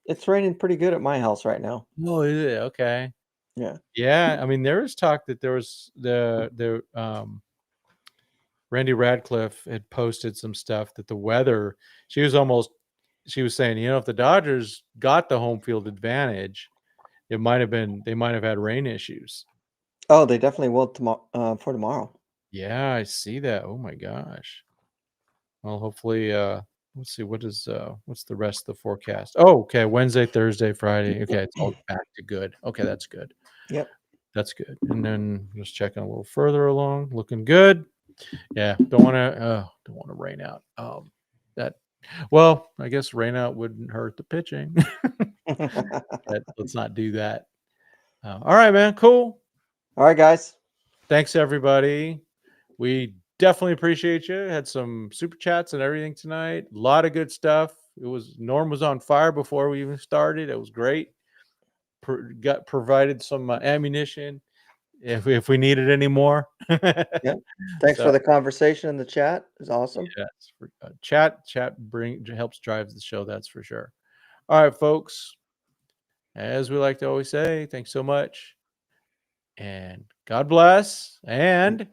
it's raining pretty good at my house right now. Oh, is it? Okay. Yeah. Yeah, I mean, there was talk that there was the Randy Radcliffe had posted some stuff that the weather. She was saying, if the Dodgers got the home field advantage, they might have had rain issues. Oh, they definitely will for tomorrow. Yeah, I see that. Oh my gosh. Well, hopefully, let's see what's the rest of the forecast. Oh, okay, Wednesday, Thursday, Friday. Okay, it's all back to good. Okay, that's good. Yep. That's good. And then just checking a little further along, looking good. Yeah, don't want to rain out. Well, I guess rain out wouldn't hurt the pitching. But let's not do that. All right, man. Cool. All right, guys. Thanks, everybody. We definitely appreciate you. Had some super chats and everything tonight. A lot of good stuff. Norm was on fire before we even started. It was great. Provided some ammunition if we needed any more. Yep. Thanks for the conversation in the chat. It was awesome. Yes, chat helps drive the show. That's for sure. All right, folks. As we like to always say, thanks so much, and God bless, and